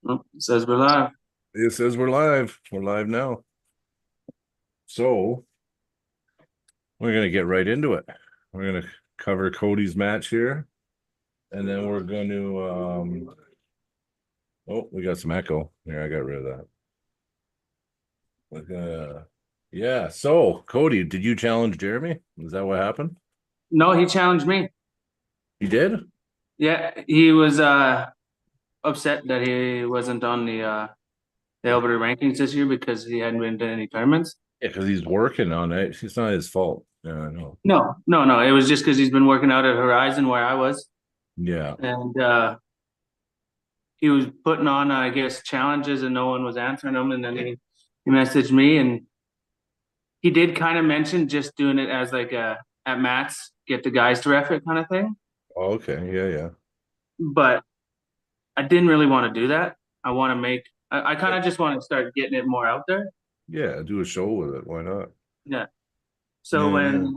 Oh, it says we're live. It says we're live. We're live now. So we're gonna get right into it. We're gonna cover Cody's match here, and then we're going to oh, we got some echo. Here, I got rid of that. We're gonna yeah. So Cody, did you challenge Jeremy? Is that what happened? No, he challenged me. You did? Yeah, he was upset that he wasn't on the Alberta rankings this year because he hadn't been to any tournaments. Yeah, because he's working on it. It's not his fault. Yeah, I know. No, no, no. It was just because he's been working out at Horizon where I was, Yeah. and he was putting on, I guess, challenges, and no one was answering him. And then he messaged me, and he did kind of mention just doing it as like a at mats, get the guys to ref it kind of thing. Oh, okay. Yeah, yeah. But I didn't really want to do that. I want to make. I kind of just want to start getting it more out there. Yeah, do a show with it. Why not? Yeah. So Yeah, yeah. when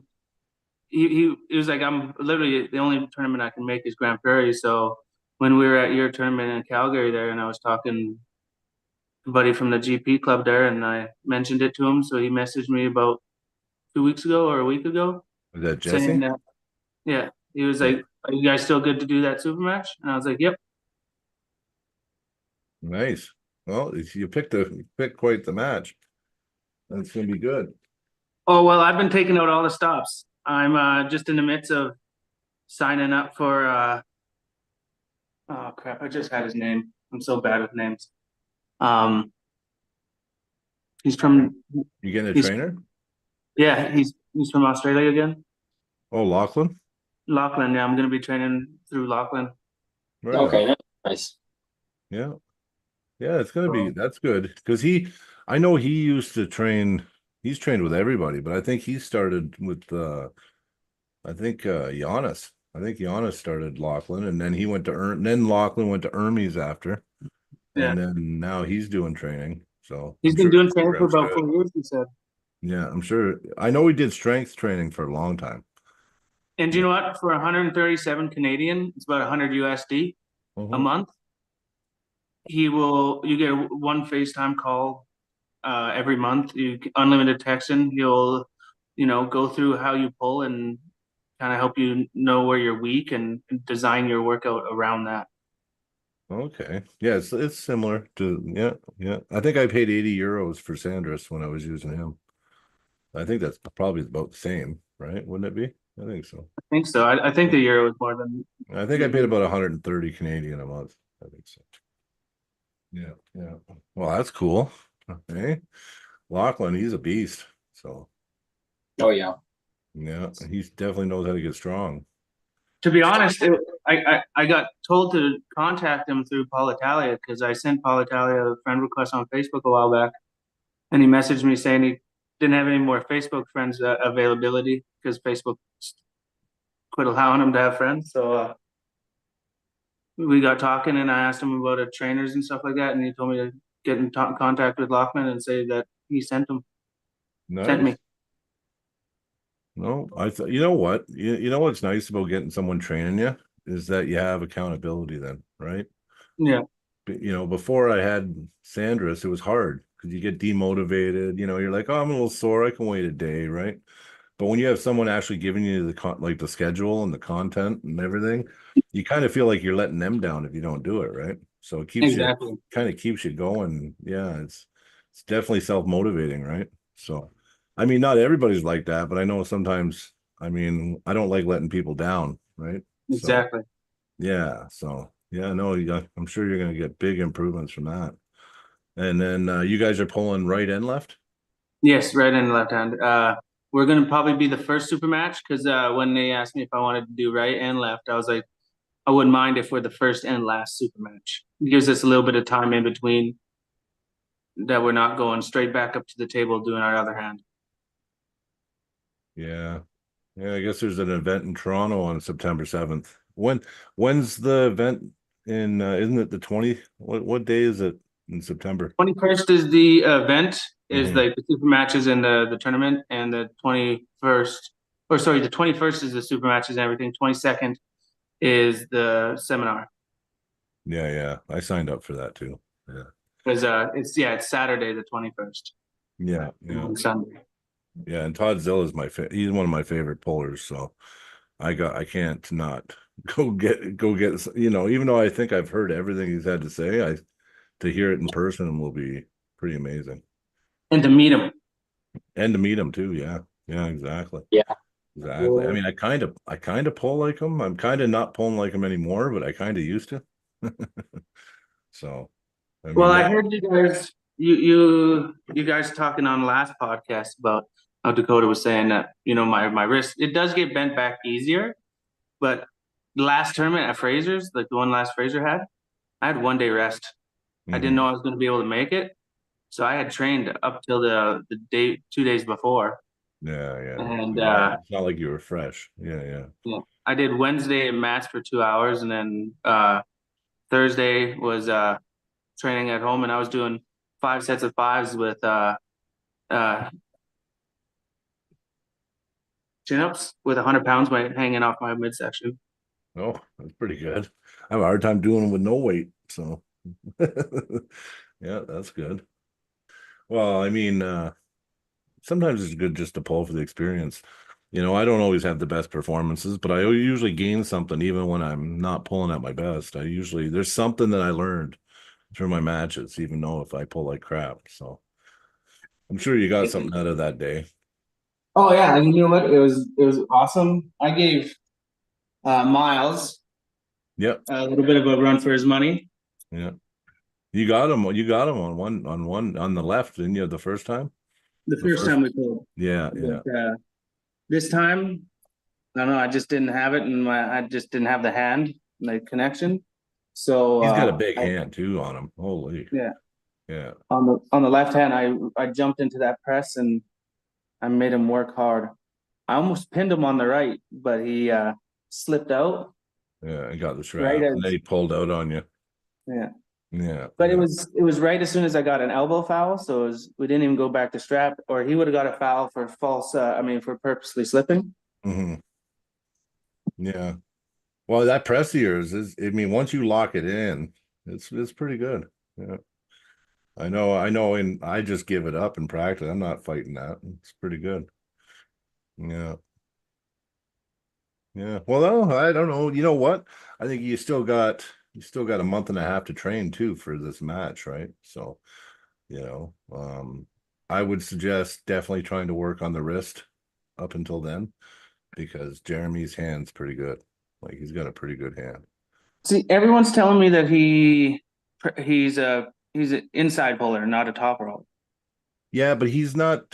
he was like, I'm literally the only tournament I can make is Grand Prairie. So when we were at your tournament in Calgary there, and I was talking to a buddy from the GP club there, and I mentioned it to him, so he messaged me about 2 weeks ago or a week ago, Is that saying Jesse? that yeah, he was Yeah. like, "Are you guys still good to do that super match?" And I was like, "Yep." Nice. Well, you picked quite the match. That's gonna be good. Oh well, I've been taking out all the stops. I'm just in the midst of signing up for oh crap, I just had his name. I'm so bad with names. Um, he's from You getting a he's trainer? yeah, he's from Australia again. Oh, Lachlan? Lachlan, yeah, I'm gonna be training through Lachlan. Right on. Okay, that's nice. Yeah. Yeah, it's gonna be So that's good. Because I know he used to train, he's trained with everybody, but I think he started with I think Giannis. I think Giannis started Lachlan and then he went to then Lachlan went to Hermes after, yeah, and then now he's doing training. So he's I'm been sure doing his training for program's about good. 4 years, he said. Yeah, I'm sure. I know he did strength training for a long time. And you Yeah. know what? For 137 Canadian, it's about 100 USD a Mhm. month. You get one FaceTime call every month. You unlimited texting. He'll go through how you pull and kind of help you know where you're weak and design your workout around that. Okay. Yeah, it's similar to yeah, yeah. I think I paid 80 euros for Sandris when I was using him. I think that's probably about the same, right? Wouldn't it be? I think so. I think so. I think the euro is more than I think I paid about 130 Canadian a month. I think so. Yeah, yeah. Well, that's cool. Okay. Lachlan, he's a beast. So Oh yeah. yeah, he definitely knows how to get strong. To be honest, I got told to contact him through Paul Italia because I sent Paul Italia a friend request on Facebook a while back, and he messaged me saying he didn't have any more Facebook friends availability because Facebook quit allowing him to have friends. So we got talking, and I asked him about trainers and stuff like that, and he told me to get in contact with Lockman and say that he sent me. Nice. No, I thought you know what? You know what's nice about getting someone training you is that you have accountability then, right? Yeah, Before I had Sandris, it was hard because you get demotivated. You're like, oh, I'm a little sore. I can wait a day, right? But when you have someone actually giving you like the schedule and the content and everything, you kind of feel like you're letting them down if you don't do it, right? So it exactly. kind of keeps you going. Yeah, it's definitely self-motivating, right? So, I mean, not everybody's like that, but I know sometimes, I mean, I don't like letting people down, right? So, Exactly. yeah, so yeah, no, yeah, I'm sure you're going to get big improvements from that. And then you guys are pulling right and left? Yes, right and left hand. We're gonna probably be the first super match because when they asked me if I wanted to do right and left, I was like, I wouldn't mind if we're the first and last super match. It gives us a little bit of time in between that we're not going straight back up to the table doing our other hand. Yeah. Yeah, I guess there's an event in Toronto on September 7th. When's the event in isn't it the 20? What day is it in September? 21st is the event, is Hmm. like the super matches and the tournament, and the 21st, or sorry, the 21st is the super matches and everything. 22nd is the seminar. Yeah, yeah. I signed up for that too. Yeah. Because it's Saturday the 21st. Yeah, yeah, On Sunday. yeah. And Todd Zill is he's one of my favorite pullers. So I can't not go get, even though I think I've heard everything he's had to say, to hear it in person will be pretty amazing. And to meet him. And to meet him too. Yeah. Yeah, exactly. Yeah. Exactly. I mean, I kind of pull like him. I'm kind of not pulling like him anymore, but I kind of used to. So, I Well, mean, I heard you guys talking on the last podcast about how Dakota was saying that, my wrist, it does get bent back easier, but the last tournament at Fraser's, like the one last Fraser had, I had 1 day rest. I didn't know I was going to be able to make it. So I had trained up till the day 2 days before. yeah, yeah. And It's not like you were fresh. Yeah, yeah. yeah, I did Wednesday at Mats for 2 hours, and then Thursday was training at home, and I was doing 5 sets of fives with uh chin-ups with 100 pounds hanging off my midsection. Oh, that's pretty good. I have a hard time doing it with no weight. So, yeah, that's good. Well, I mean, sometimes it's good just to pull for the experience. I don't always have the best performances, but I usually gain something even when I'm not pulling at my best. There's something that I learned through my matches, even though if I pull like crap. So I'm sure you got something out of that day. Oh yeah, and you know what? It was awesome. I gave Miles Yep. a little bit of a run for his money. Yeah. You got him on the left, didn't you, the first time? The first time we pulled. Yeah, yeah. But, this time, I don't know, I just didn't have it, and I just didn't have the hand, the connection. So He's got a big hand too on him. Holy. yeah. Yeah. On the left hand, I jumped into that press and I made him work hard. I almost pinned him on the right, but he slipped out. Yeah, and got the strap. Right And then as he pulled out on you. yeah. Yeah. But yeah. it was right as soon as I got an elbow foul, so we didn't even go back to strap, or he would have got a foul for for purposely slipping. Mm-hmm. Yeah. Well, that press of yours I mean, once you lock it in, it's pretty good. Yeah. I know, and I just give it up in practice. I'm not fighting that. It's pretty good. Yeah. Yeah. Well, no, I don't know. You know what? I think you still got a month and a half to train too for this match, right? So, I would suggest definitely trying to work on the wrist up until then, because Jeremy's hand's pretty good. Like, he's got a pretty good hand. See, everyone's telling me that he's an inside puller, not a top roller. Yeah, but he's not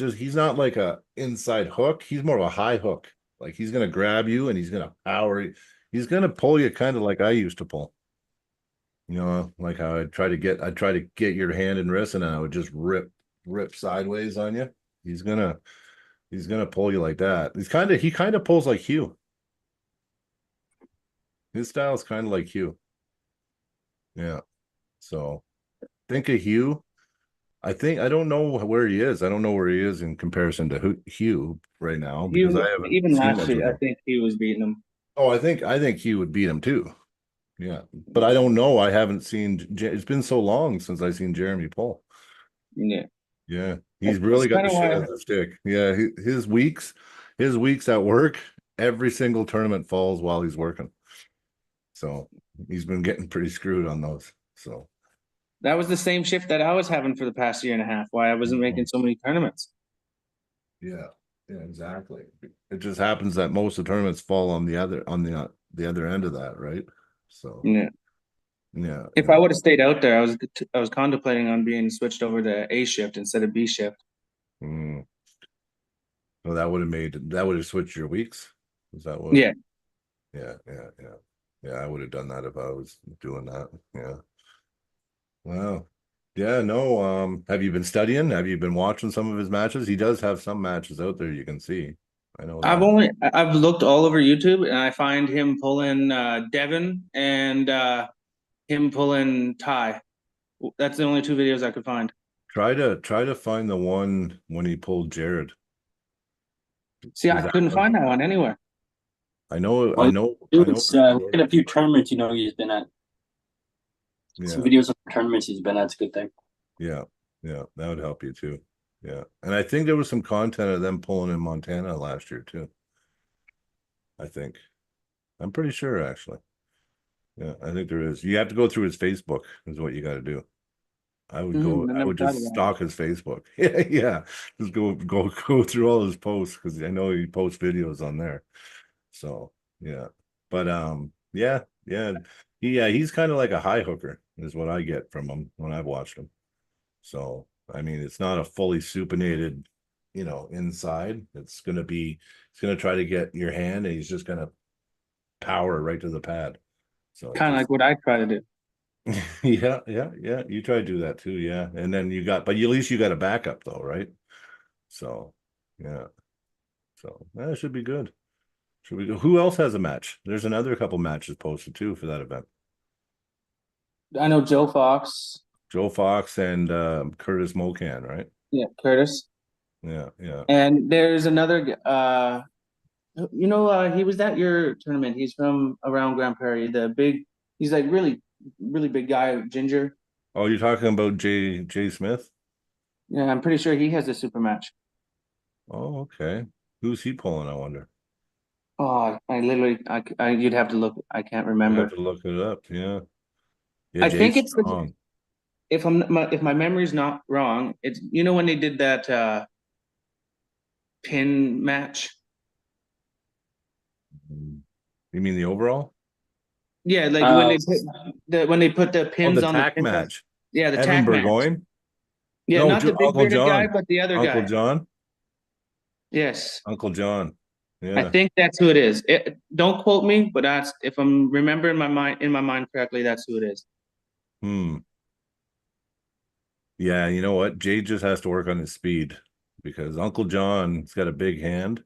like a inside hook. He's more of a high hook. Like, he's gonna grab you and he's gonna power you. He's gonna pull you kind of like I used to pull. Like how I'd try to get your hand and wrist, and then I would just rip sideways on you. He's gonna pull you like that. He kind of pulls like Hugh. His style is kind of like Hugh. Yeah. So think of Hugh. I don't know where he is. I don't know where he is in comparison to Hugh right now, because I haven't Even seen last much of year, I him. think he was beating him. Oh, I think Hugh would beat him too. Yeah, but I don't know. I haven't seen. It's been so long since I've seen Jeremy pull. Yeah. Yeah, he's That's really got the kinda shit why- as a stick. Yeah, his weeks at work, every single tournament falls while he's working. So he's been getting pretty screwed on those. So That was the same shift that I was having for the past year and a half, why I wasn't making so many tournaments. yeah, exactly. It just happens that most of the tournaments fall on the other end of that, right? So Yeah. yeah. If I would have stayed out there, I was contemplating on being switched over to A shift instead of B shift. Mm. Well, that would have switched your weeks. Is that what? Yeah. Yeah. Yeah, I would have done that if I was doing that. Yeah. Wow. Yeah, no. Have you been studying? Have you been watching some of his matches? He does have some matches out there you can see. I know that. I've looked all over YouTube, and I find him pulling Devin and him pulling Ty. That's the only two videos I could find. Try to find the one when he pulled Jared. See, I couldn't find that one anywhere. I know. Well, Dude, it's look at a few tournaments he's been at. Some Yeah. videos of tournaments he's been at. It's a good thing. Yeah. Yeah. That would help you too. Yeah. And I think there was some content of them pulling in Montana last year too. I think. I'm pretty sure actually. Yeah, I think there is. You have to go through his Facebook, is what you got to do. I I never would thought of just that. stalk his Facebook. Yeah, yeah. Just go through all his posts because I know he posts videos on there. So yeah. But yeah, yeah. He's kind of like a high hooker, is what I get from him when I've watched him. So I mean, it's not a fully supinated, inside. It's gonna try to get your hand and he's just gonna power right to the pad. So it Kind of just like what I try to do. yeah, yeah, yeah. You try to do that too, yeah. And then but at least you got a backup though, right? So yeah. So that should be good. Should we go? Who else has a match? There's another couple matches posted too for that event. I know Joe Fox. Joe Fox and Curtis Mocan, right? Yeah, Curtis. Yeah, yeah. And there's another he was at your tournament. He's from around Grand Prairie. He's like really, really big guy, ginger. Oh, you're talking about Jay Smith? Yeah, I'm pretty sure he has a super match. Oh, okay. Who's he pulling, I wonder? Oh, you'd have to look. I can't I have remember. to look it up. Yeah. Yeah, I think Jay's it's strong. if my memory's not wrong, it's when they did that pin match. You mean the overall? Yeah, like Uh, when they put the Oh, pins the on the tack pin. match. Yeah, the Evan tack match. Burgoyne? Yeah, No, not the big Uncle bearded guy, John. but the other Uncle guy. John? Yes, Uncle John. I Yeah. think that's who it is. Don't quote me, but that's if I'm remembering in my mind correctly, that's who it is. Hmm. Yeah, you know what? Jay just has to work on his speed because Uncle John's got a big hand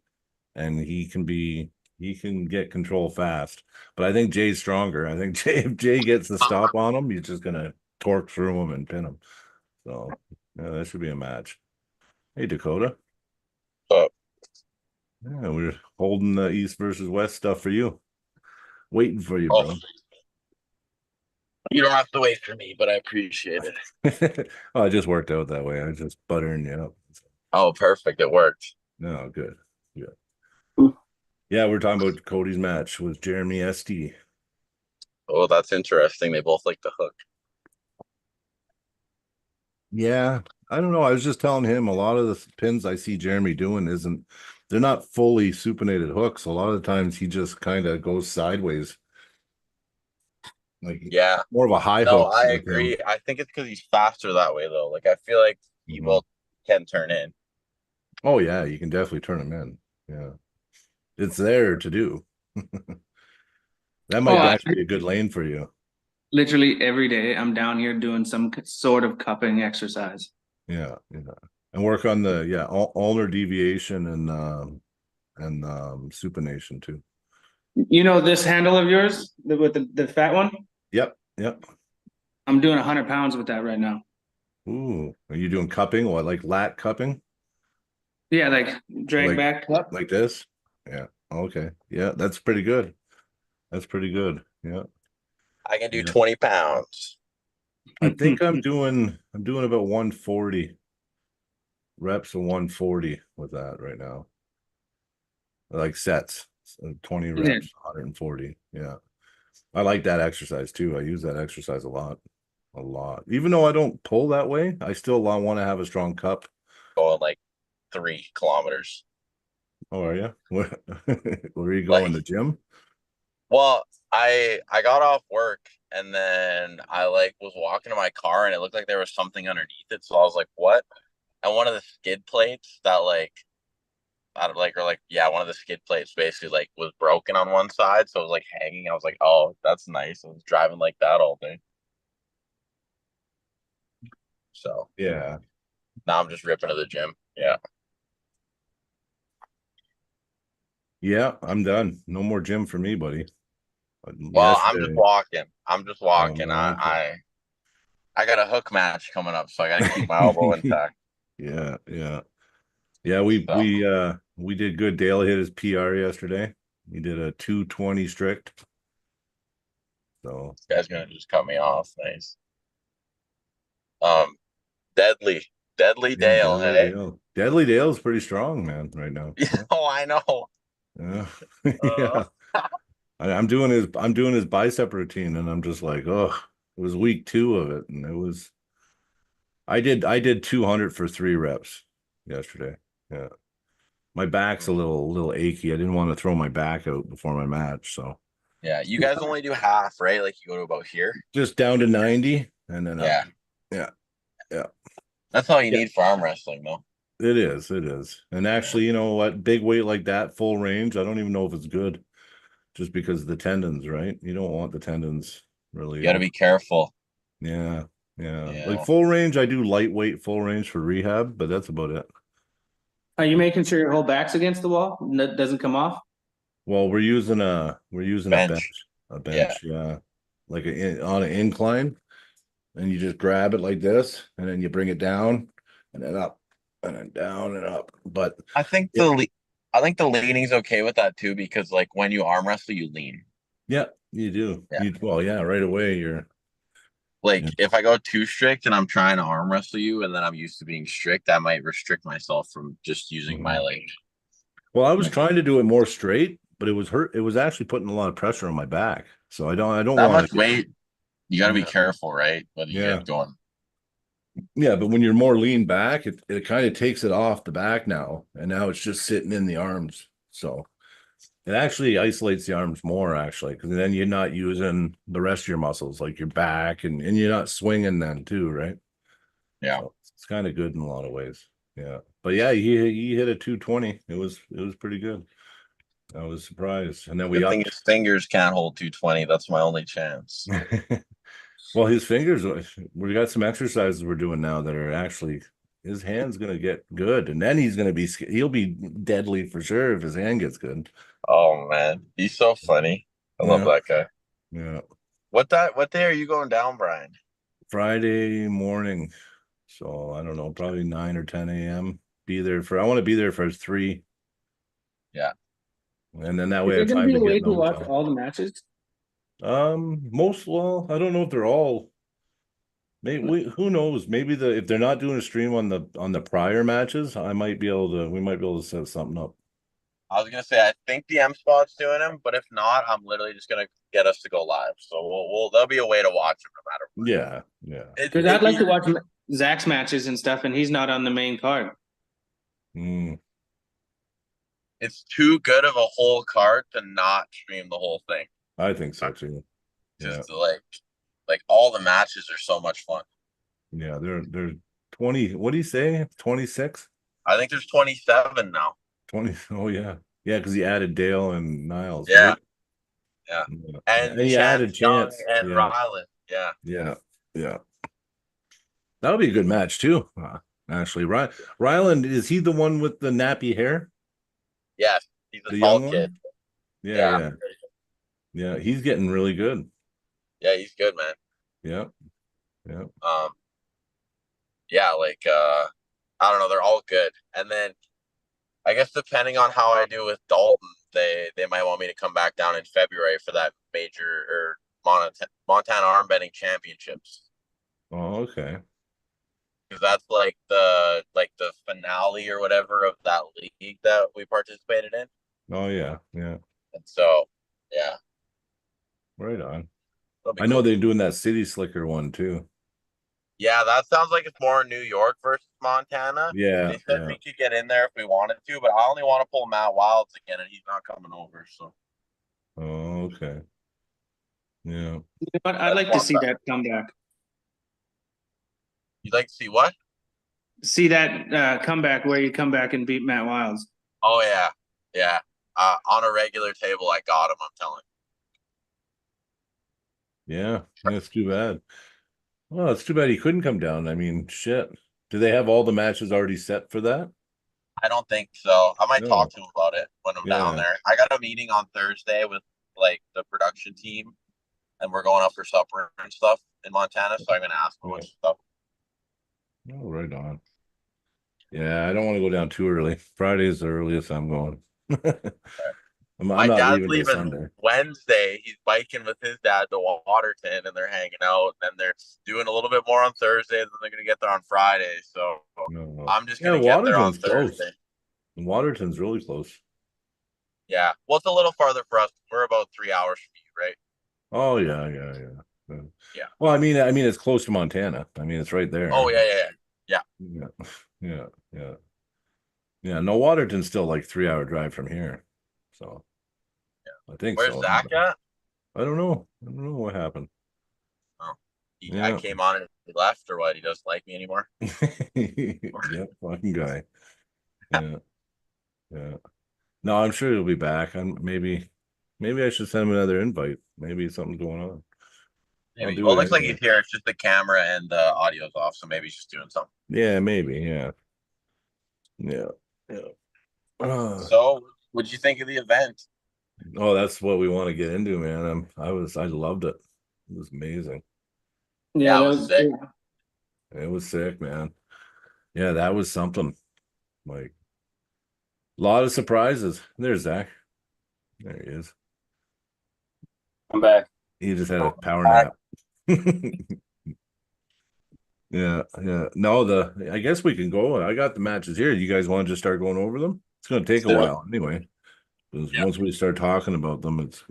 and he can get control fast. But I think Jay's stronger. I think if Jay gets the stop on him, he's just gonna torque through him and pin him. So yeah, that should be a match. Hey Dakota. But Yeah, we're holding the East versus West stuff for you. Waiting for you, oh, bro. you don't have to wait for me, but I appreciate it. Oh, it just worked out that way. I was just buttering you up. Oh, perfect. It worked. No, good. Good. Hmm. Yeah, we're talking about Cody's match with Jeremy ST. Oh, that's interesting. They both like the hook. Yeah, I don't know. I was just telling him a lot of the pins I see Jeremy doing they're not fully supinated hooks. A lot of the times he just kind of goes sideways. Like Yeah. more of a high No, hook I with him. agree. I think it's because he's faster that way, though. Like, I feel like he Mhm. will can turn in. Oh yeah, you can definitely turn him in. Yeah. It's there to do. That might actually be a good lane for you. Literally every day, I'm down here doing some sort of cupping exercise. Yeah, yeah. And work on the ulnar deviation and supination too. You know this handle of yours with the fat one? Yep, yep. I'm doing 100 pounds with that right now. Ooh, are you doing cupping? What, like lat cupping? Yeah, like drag Like- back cup. Like this? Yeah. Okay. Yeah, that's pretty good. That's pretty good. Yeah. I can do Yeah. 20 pounds. I think I'm doing about 140 reps of 140 with that right now. Like sets. So 20 Yeah. reps, 140. Yeah. I like that exercise too. I use that exercise a lot. A lot. Even though I don't pull that way, I still want to have a strong cup. Going like 3 kilometers. Oh, are you? Where are you going? The gym? Well, I got off work and then I was walking to my car and it looked like there was something underneath it. So I was like, what? And one of the skid plates that one of the skid plates basically was broken on one side. So it was hanging. I was like, oh, that's nice. I was driving like that all day. So Yeah. now I'm just ripping to the gym. Yeah. Yeah, I'm done. No more gym for me, buddy. Well, I'm just walking. okay. I got a hook match coming up, so I got to keep my elbow intact. Yeah, yeah. Yeah, we did good. Dale hit his PR yesterday. He did a 220 strict. So This guy's gonna just cut me off. Nice. Um, Deadly, Deadly yeah, Dale. Hey. Deadly Dale's pretty strong, man, right now. Oh, I know. Yeah. Uh, Yeah. I'm doing his bicep routine, and I'm just like, oh, it was week 2 of it, and I did 200 for 3 reps yesterday. Yeah. My back's a little achy. I didn't want to throw my back out before my match, so yeah, you guys only do half, right? Like you go to about here. just down to 90 and then up. Yeah, Yeah. Yeah. that's all you Yeah. need for arm wrestling, though. It is. And actually, you know what? Big weight like that, full range, I don't even know if it's good just because of the tendons, right? You don't want the tendons really. You got to be careful. Yeah. Yeah. Yeah. Like full range, I do lightweight full range for rehab, but that's about it. Are you making sure your whole back's against the wall and that doesn't come off? Well, we're using a Bench. bench, yeah. Like on an incline, and you just grab it like this, and then you bring it down and then up and then down and up. But I think I think the leaning's okay with that too, because like when you arm wrestle, you lean. yeah, you do. Yeah. Well, yeah, right away you're Like Yeah. if I go too strict and I'm trying to arm wrestle you, and then I'm used to being strict, I might restrict myself from just using my like. Well, I was trying to do it more straight, but it was actually putting a lot of pressure on my back. So I don't That want much weight. You got to be Yeah. careful, right? Whether you Yeah. get going. Yeah, but when you're more lean back, it kind of takes it off the back now, and now it's just sitting in the arms. So it actually isolates the arms more, actually, because then you're not using the rest of your muscles, like your back, and you're not swinging then too, right? Yeah. So it's kind of good in a lot of ways. Yeah, but yeah, he hit a 220. It was pretty good. I was surprised, and then we Good thing upped. his fingers can't hold 220. That's my only chance. Well, his fingers, we got some exercises we're doing now that are actually his hand's gonna get good, and then he'll be deadly for sure if his hand gets good. Oh man, he's so funny. I love Yeah. that guy. Yeah. What day are you going down, Brian? Friday morning. So I don't know, probably 9 or 10 a.m. I want to be there for 3. Yeah. And then that Is way I there have gonna time be to a get way in to the watch hotel. all the matches? Well, I don't know if they're all. Maybe who knows? Maybe if they're not doing a stream on the prior matches, we might be able to set something up. I was gonna say I think the M Spot's doing him, but if not, I'm literally just gonna get us to go live. So there'll be a way to watch him no matter what. Yeah, yeah. Because I'd like to watch Zach's matches and stuff, and he's not on the main card. Mm, It's too good of a whole card to not stream the whole thing. I think so too. Yeah, Just like all the matches are so much fun. yeah. They're 20. What do you say? 26? I think there's 27 now. 20. Oh yeah, yeah. Because he added Dale and Niles. Yeah. Right? Yeah. Yeah. And he added Young Chance. and Yeah, Ryland. Yeah. yeah, yeah. That'll be a good match too. Actually, Ryland, is he the one with the nappy hair? Yes. He's a The tall young kid. one? Yeah. He's getting really good. Yeah, he's good, man. Yeah, yeah. Yeah, like I don't know, they're all good. And then I guess depending on how I do with Dalton, they might want me to come back down in February for that major or Montana Armbending Championships. Oh, okay. Because that's like the finale or whatever of that league that we participated in. Oh, yeah, yeah. And so yeah. Right on. It'll be I know cool. they're doing that City Slicker one too. Yeah, that sounds like it's more New York versus Montana. Yeah, They said yeah. we could get in there if we wanted to, but I only want to pull Matt Wilds again, and he's not coming over. So Oh, okay. Yeah. But I'd like to see that comeback. you'd like to see what? See that comeback where you come back and beat Matt Wilds. Oh yeah, yeah. On a regular table, I got him. I'm telling Yeah, that's too bad. Well, it's too bad he couldn't come down. I mean, shit. Do they have all the matches already set for that? you. I don't think so. I might No. talk to him about it when I'm down Yeah. there. I got a meeting on Thursday with like the production team, and we're going up for supper and stuff in Montana. So I'm gonna ask him a bunch of stuff. Oh, right on. Yeah, I don't want to go down too early. Friday's the earliest I'm going. My not dad's leaving till leaving Sunday. Wednesday. He's biking with his dad to Waterton, and they're hanging out. And they're doing a little bit more on Thursday, and then they're gonna get there on Friday. So No. I'm just Yeah, gonna get there on Waterton's close. Thursday. Waterton's really close. Yeah, well, it's a little farther for us. We're about 3 hours from you, right? Oh yeah. Yeah. Well, I mean, it's close to Montana. I mean, it's right there. Oh yeah. Yeah. Yeah. No, Waterton's still like 3 hour drive from here. So I think Where's so. Zach at? I don't know. What happened. I came on and he left, or what? He doesn't like me anymore. Yeah, fucking guy. Yeah. No, I'm sure he'll be back. Maybe I should send him another invite. Maybe something's going on. Maybe. do Well, it it looks like anyway. he's here. It's just the camera and the audio's off, so maybe he's just doing something. Yeah, maybe. Yeah. So, what'd you think of the event? Oh, that's what we want to get into, man. I loved it. It was amazing. Yeah, it was sick. It was sick, man. Yeah, that was something. Like a lot of surprises. There's Zach. There he is. I'm back. He just had a power nap. Yeah. No, I guess we can go. I got the matches here. You guys want to just start going over them? It's going to take a while anyway. Once we start talking about them, it's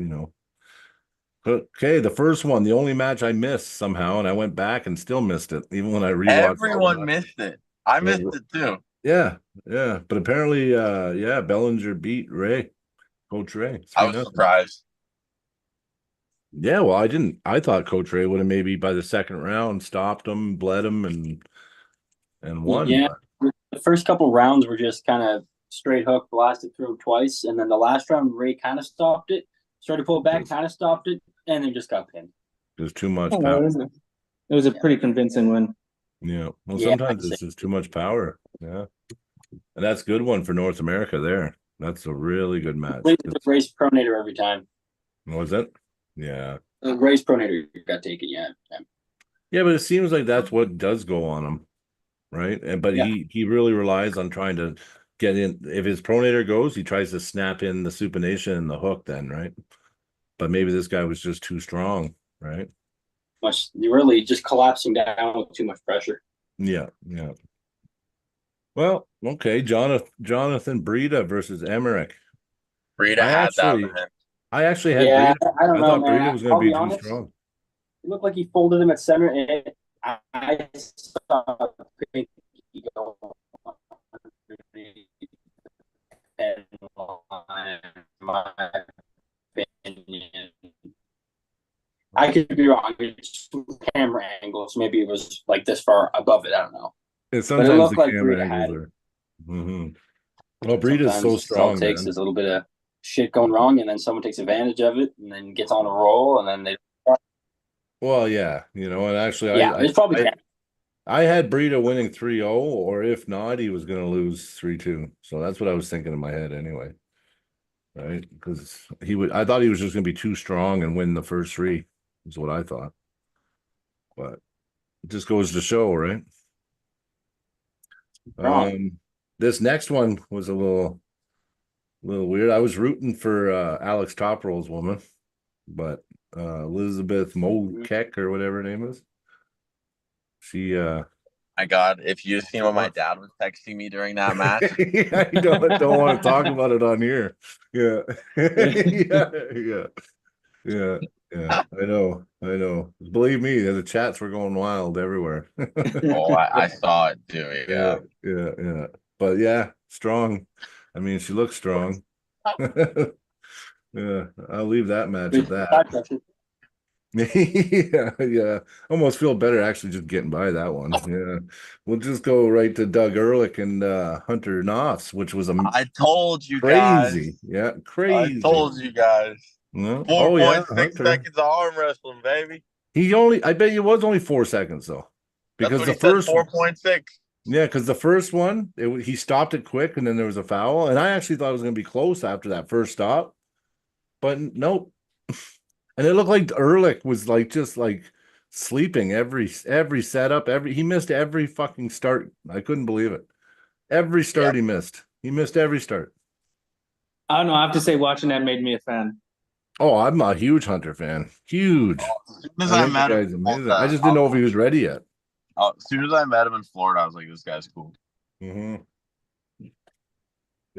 Okay, the first one, the only match I missed somehow, and I went back and still missed it, even when I rewatched. Everyone missed it. I missed it too. Yeah. But apparently, Bellinger beat Ray, Coach Ray. I was surprised. Yeah, well, I thought Coach Ray would have maybe by the second round stopped him, bled him, and won. Yeah, the first couple rounds were just kind of straight hook, blasted through him twice, and then the last round Ray kind of stopped it, started to pull back, kind of stopped it, and then just got pinned. There's too much power. It was a pretty convincing win. Yeah. Well, sometimes it's just too much power. Yeah. And that's a good one for North America there. That's a really good match. Ray's pronator every time. Was it? Yeah. Ray's pronator got taken, yeah. Yeah, but it seems like that's what does go on him, right? But he really relies on trying to get in. If his pronator goes, he tries to snap in the supination and the hook then, right? But maybe this guy was just too strong, right? You're really just collapsing down with too much pressure. Yeah. Well, okay, Jonathan Breda versus Emmerich. Breda had that, man. I actually had Breda. I don't know, thought man. Breda was going to be too strong. It looked like he folded him at center, and I saw Pinky go and my opinion. I could be wrong. It's camera angles. Maybe it was like this far above it. I don't know. And sometimes the like camera angles are. Well, Breda's so strong. All it takes is a little bit of shit going wrong, and then someone takes advantage of it, and then gets on a roll, and then they. Well, yeah, and actually, it's probably. I had Breda winning 3-0, or if not, he was going to lose 3-2. So that's what I was thinking in my head anyway. Right? Because I thought he was just going to be too strong and win the first three, is what I thought. But it just goes to show, right? This next one was a little weird. I was rooting for Alex Toproll's woman, but Elizabeth Mokeck or whatever her name is. She my God, if you seen what my dad was texting me during that match. I don't want to talk about it on here. Yeah. Yeah. I know. Believe me, the chats were going wild everywhere. Oh, I saw it too. Yeah. But yeah, strong. I mean, she looks strong. Yeah, I'll leave that match at that. Yeah. Almost feel better actually just getting by that one. Yeah. We'll just go right to Doug Ehrlich and Hunter Knopfs, which was I told you crazy. Guys. Yeah, crazy. I told you guys. No? 4.6 seconds of arm wrestling, baby. I bet it was only 4 seconds though. Because the first 4.6. Yeah, because the first one, he stopped it quick and then there was a foul. And I actually thought it was going to be close after that first stop. But nope. And it looked like Ehrlich was just sleeping every setup. He missed every fucking start. I couldn't believe it. Every start he missed. He missed every start. I don't know. I have to say, watching that made me a fan. Oh, I'm a huge Hunter fan. Huge. As soon as I I think the met him, guy's amazing. I just didn't know if he was ready yet. as soon as I met him in Florida, I was like, this guy's cool. Mm-hmm.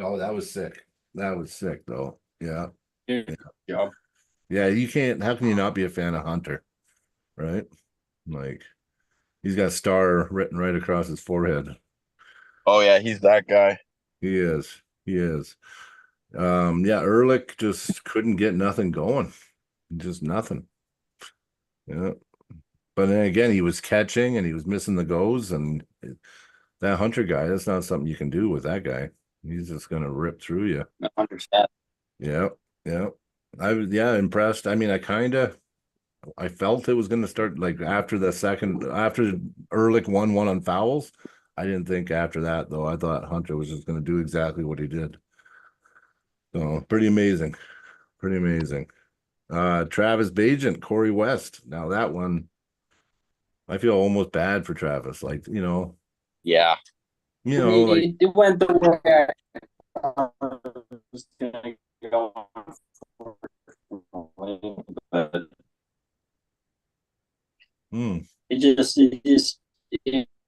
Oh, that was sick. That was sick, though. Yeah. Yeah. Yeah, you can't. How can you not be a fan of Hunter? Right? Like, he's got star written right across his forehead. Oh yeah, he's that guy. He is. He is. Yeah, Ehrlich just couldn't get nothing going. Just nothing. Yeah. But then again, he was catching and he was missing the goes. And that Hunter guy, that's not something you can do with that guy. He's just gonna rip through you. Understand. Yeah, yeah. I was impressed. I mean, I felt it was gonna start like after Ehrlich won one on fouls. I didn't think after that though. I thought Hunter was just gonna do exactly what he did. So pretty amazing. Pretty amazing. Travis Bagent, Corey West. Now that one, I feel almost bad for Travis. Like, Yeah. like It went the way I was gonna go, but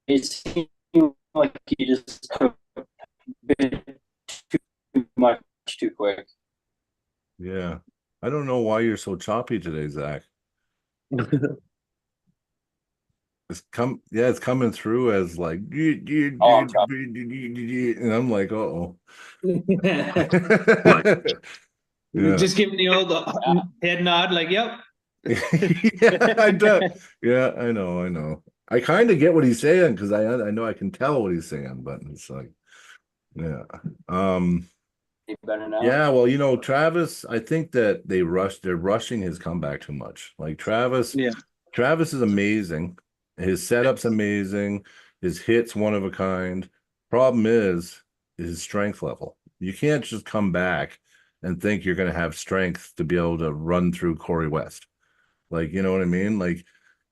it seemed like he just took a bit too much too quick. yeah. I don't know why you're so choppy today, Zach. It's coming through as like Oh, I'm choppy. and I'm like, uh-oh. Yeah. Just giving the old head nod, like, yep. Yeah, I do. Yeah, I know. I kind of get what he's saying because I know I can tell what he's saying, but it's like, yeah. Better now. Yeah, well, Travis, I think that they're rushing his comeback too much. Like Travis is amazing. His setup's amazing. His hits one of a kind. Problem is his strength level. You can't just come back and think you're going to have strength to be able to run through Corey West. Like, you know what I mean? Like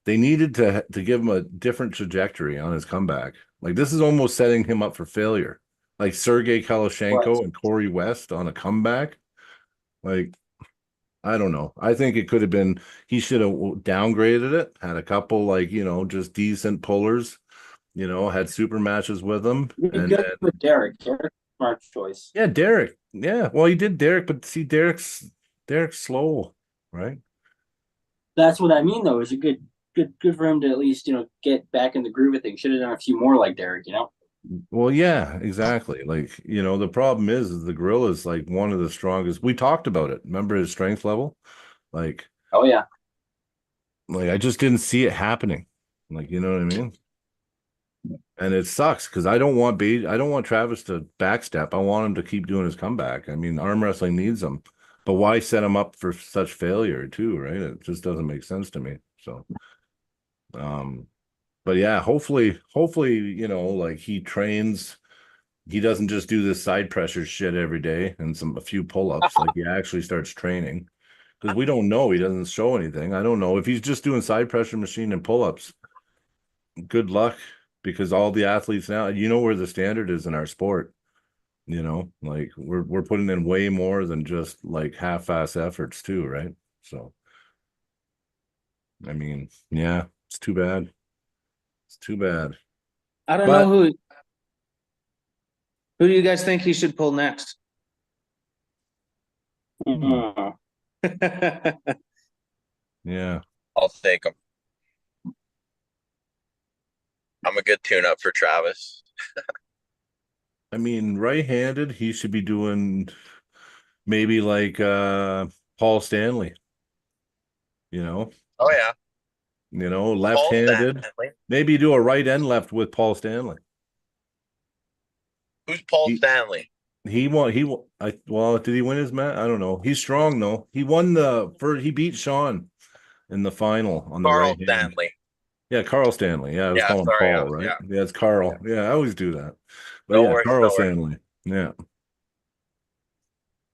they needed to give him a different trajectory on his comeback. Like this is almost setting him up for failure. Like Sergey Kalashenko and Corey West on a comeback. Like, I don't know. I think it could have been, he should have downgraded it, had a couple, like, just decent pullers, had super matches with them. And good with Derek. Derek, smart choice. Yeah, Derek. Yeah. Well, he did Derek, but see, Derek's slow, right? That's what I mean, though. Is a good for him to at least, get back in the groove of things. Should have done a few more like Derek, Well, yeah, exactly. Like, the problem is the gorilla is like one of the strongest. We talked about it. Remember his strength level? Like, oh yeah. Like I just didn't see it happening. Like, you know what I mean? And it sucks because I don't want Travis to backstep. I want him to keep doing his comeback. I mean, arm wrestling needs him, but why set him up for such failure too, right? It just doesn't make sense to me. So, but yeah, hopefully, like he trains. He doesn't just do this side pressure shit every day and a few pull-ups. Like he actually starts training because we don't know. He doesn't show anything. I don't know if he's just doing side pressure machine and pull-ups. Good luck, because all the athletes now, where the standard is in our sport. Like we're putting in way more than just like half-ass efforts too, right? So, I mean, yeah, it's too bad. It's too bad. I don't know who do you guys think he should pull next? Mm-hmm. Yeah. I'll take him. I'm a good tune-up for Travis. I mean, right-handed, he should be doing maybe like Paul Stanley. Oh yeah. Left-handed. Maybe do a right and left with Paul Stanley. Who's Paul Stanley? Did he win his match? I don't know. He's strong though. He beat Sean in the final on the right hand. Stanley. Yeah, Carl Stanley. Yeah, I was calling Paul, right? Yeah, it's Carl. Yeah, I always do that. But Carl Stanley. Yeah.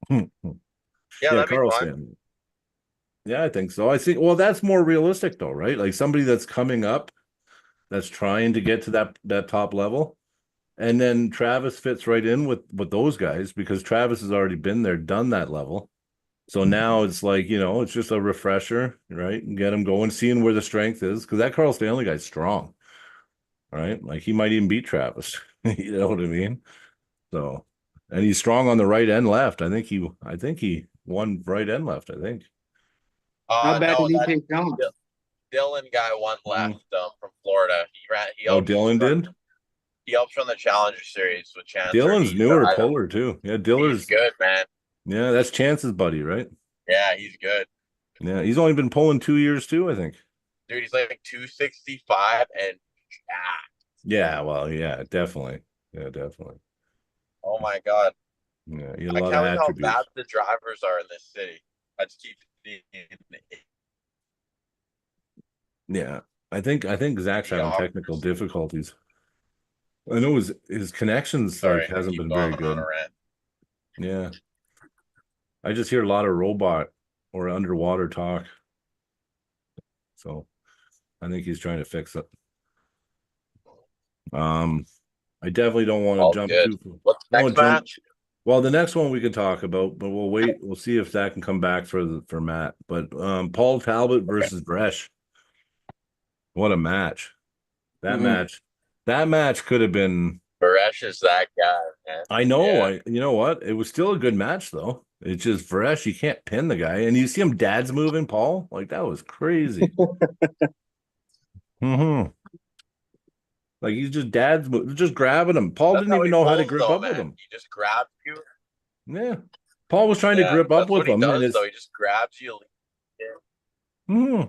Yeah, Carl Stanley. Yeah, I think so. I think, that's more realistic though, right? Like somebody that's coming up, that's trying to get to that top level. And then Travis fits right in with those guys because Travis has already been there, done that level. So now it's like, it's just a refresher, right? And get him going, seeing where the strength is. Because that Carl Stanley guy's strong, right? Like he might even beat Travis. You know what I mean? So, and he's strong on the right and left. I think he won right and left, I think. How bad No, did he that take down? Dylan guy won Mm. left from Florida. He Oh, helped Dylan did? he helps run the Challenger Series with Chance. Dylan's He's newer puller too. Yeah, he's good, man. yeah, that's Chance's buddy, right? Yeah, he's good. Yeah, he's only been pulling 2 years too, I think. Dude, he's like 265 and Yeah, well, yeah, definitely. Yeah, definitely. oh my god. Yeah, he had a I lot can't of believe how bad attributes. the drivers are in this city. I just keep seeing Yeah. I think Zach's the having technical offers. difficulties. I know his connections like Sorry, I hasn't keep been going very on a good. rant. Yeah. I just hear a lot of robot or underwater talk. So I think he's trying to fix it. I definitely don't want to All jump good. too. What's the I next won't jump. match? Well, the next one we can talk about, but we'll wait. We'll see if that can come back for Matt. But Paul Talbot versus Bresh. What a match. That Mhm. match could have been. Baresh is that guy, man. I know. Yeah. You know what? It was still a good match though. It's just Fresh. You can't pin the guy, and you see him dad's moving, Paul. Like that was crazy. Hmm. Like he's just just grabbing him. Paul That's didn't how even he know how to pulls, grip though, up with man. him. He just grabs you. Yeah. Paul was trying to Yeah, grip up that's with what he him, and does, it's. though. He just grabs you. Hmm.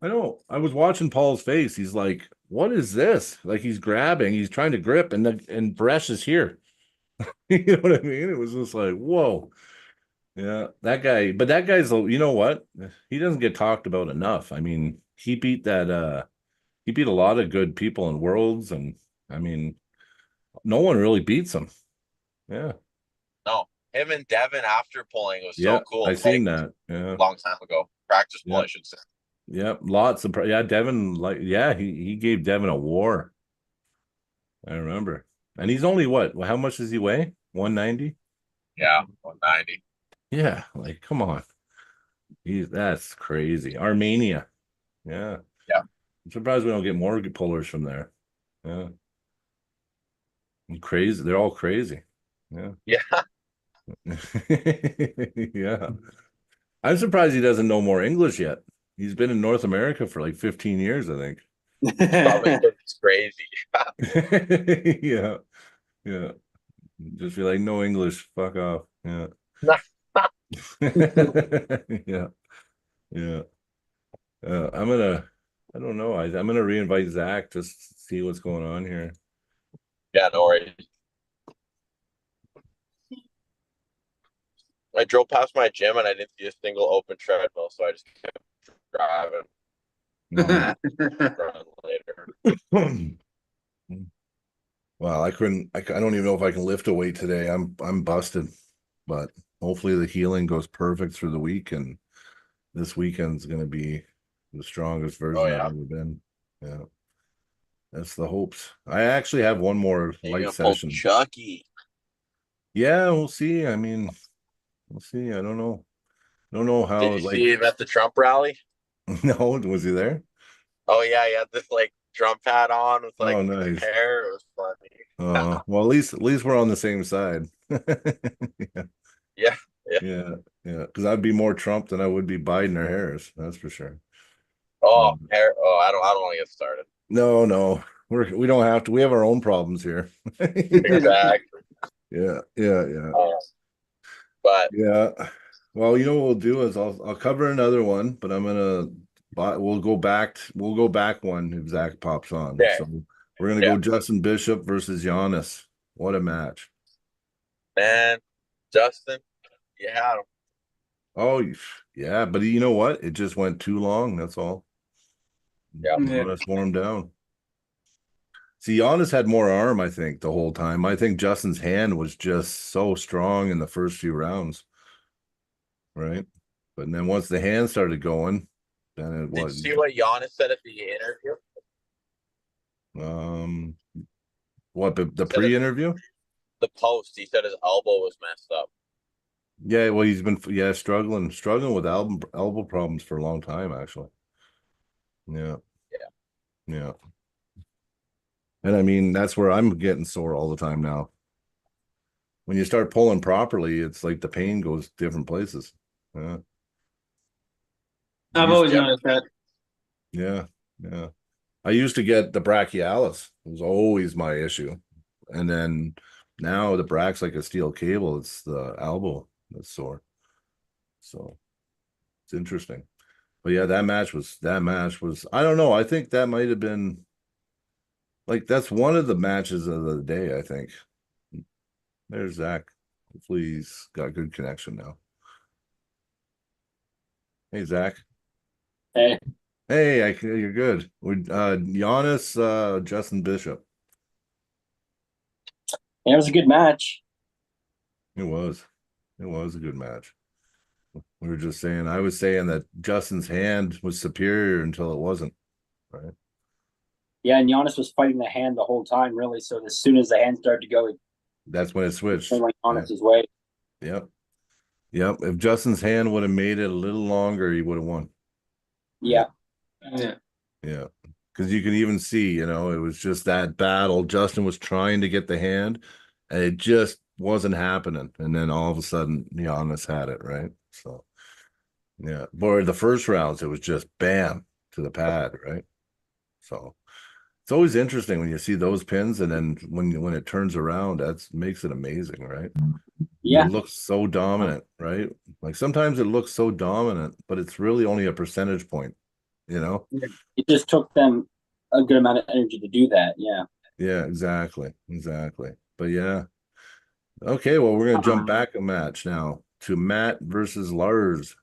I know. I was watching Paul's face. He's like, "What is this?" Like he's grabbing, he's trying to grip, and Bresh is here. You know what I mean? It was just like, whoa. Yeah, that guy, but that guy's, you know what? He doesn't get talked about enough. I mean, he beat a lot of good people in worlds, and I mean, no one really beats him. Yeah. No, him and Devin after pulling was Yeah, so cool. I seen that. Yeah. A long time ago. Practice pull, Yeah. I should say. Yeah. Lots of, yeah, Devin, like, yeah, he gave Devin a war. I remember. And he's only what? How much does he weigh? 190? Yeah, 190. Yeah, like, come on. That's crazy. Armenia. Yeah. Yeah. I'm surprised we don't get more pullers from there. Yeah. And crazy. They're all crazy. Yeah. Yeah. Yeah. I'm surprised he doesn't know more English yet. He's been in North America for like 15 years, I think. Probably 'cause it's crazy. Yeah. Yeah. Just be like, no English. Fuck off. Yeah. Yeah. Yeah. I don't know. I'm gonna reinvite Zach to see what's going on here. Yeah, no worries. I drove past my gym and I didn't see a single open treadmill, so I just kept driving. Run later. Well, I don't even know if I can lift a weight today. I'm busted, but hopefully the healing goes perfect through the week, and this weekend's gonna be the strongest version yeah. I've ever been. Yeah. That's the hopes. I actually have one more You're light gonna pull session. Chucky. Yeah, we'll see. I mean, we'll see. I don't know. Don't know how Did you see him at the Trump rally? No, was he there? Oh yeah, he had this like Trump hat on with like Oh, nice. hair. It was funny. Well, at least we're on the same side. Yeah. Yeah. Because I'd be more Trump than I would be Biden or Harris. That's for sure. Oh, hair. Oh, I don't want to get started. No. We don't have to. We have our own problems here. Exactly. Yeah. But Yeah. Well, you know what we'll do is I'll cover another one, but we'll go back one if Zach pops on. Yeah. So we're gonna go Justin Bishop versus Giannis. What a match. man, Justin, you had him. Oh yeah, but you know what? It just went too long. That's all. Yeah. Giannis wore him down. See, Giannis had more arm, I think, the whole time. I think Justin's hand was just so strong in the first few rounds. Right. But then once the hand started going, then it was. Did you see what Giannis said at the interview? What, the Said it- pre-interview? The post, he said his elbow was messed up. Yeah, well, he's been struggling with elbow problems for a long time, actually. Yeah. Yeah. Yeah. And I mean, that's where I'm getting sore all the time now. When you start pulling properly, it's like the pain goes different places. Yeah. I've Used- always noticed that. Yeah, yeah. I used to get the brachialis. It was always my issue. And then now the brack's like a steel cable. It's the elbow that's sore. So it's interesting. But yeah, that match was I don't know. I think that might have been like that's one of the matches of the day, I think. There's Zach. Hopefully he's got good connection now. Hey Zach. Hey, Hey, you're good. We're Giannis, Justin Bishop. it was a good match. It was. It was a good match. We were just saying, I was saying that Justin's hand was superior until it wasn't, right? Yeah, and Giannis was fighting the hand the whole time, really. So as soon as the hand started to go, it That's when it switched. went Giannis's way. Yep. Yep. If Justin's hand would have made it a little longer, he would have won. Yeah. Yeah. Yeah. Because you can even see, it was just that battle. Justin was trying to get the hand, and it just wasn't happening. And then all of a sudden, Giannis had it, right? So, yeah. But the first rounds, it was just bam to the pad, right? So it's always interesting when you see those pins, and then when it turns around, that makes it amazing, right? Yeah. It looks so dominant, right? Like sometimes it looks so dominant, but it's really only a percentage point, you know? It just took them a good amount of energy to do that. Yeah. Yeah, exactly. But yeah. Okay, well, we're gonna jump back a match now to Matt versus Lars.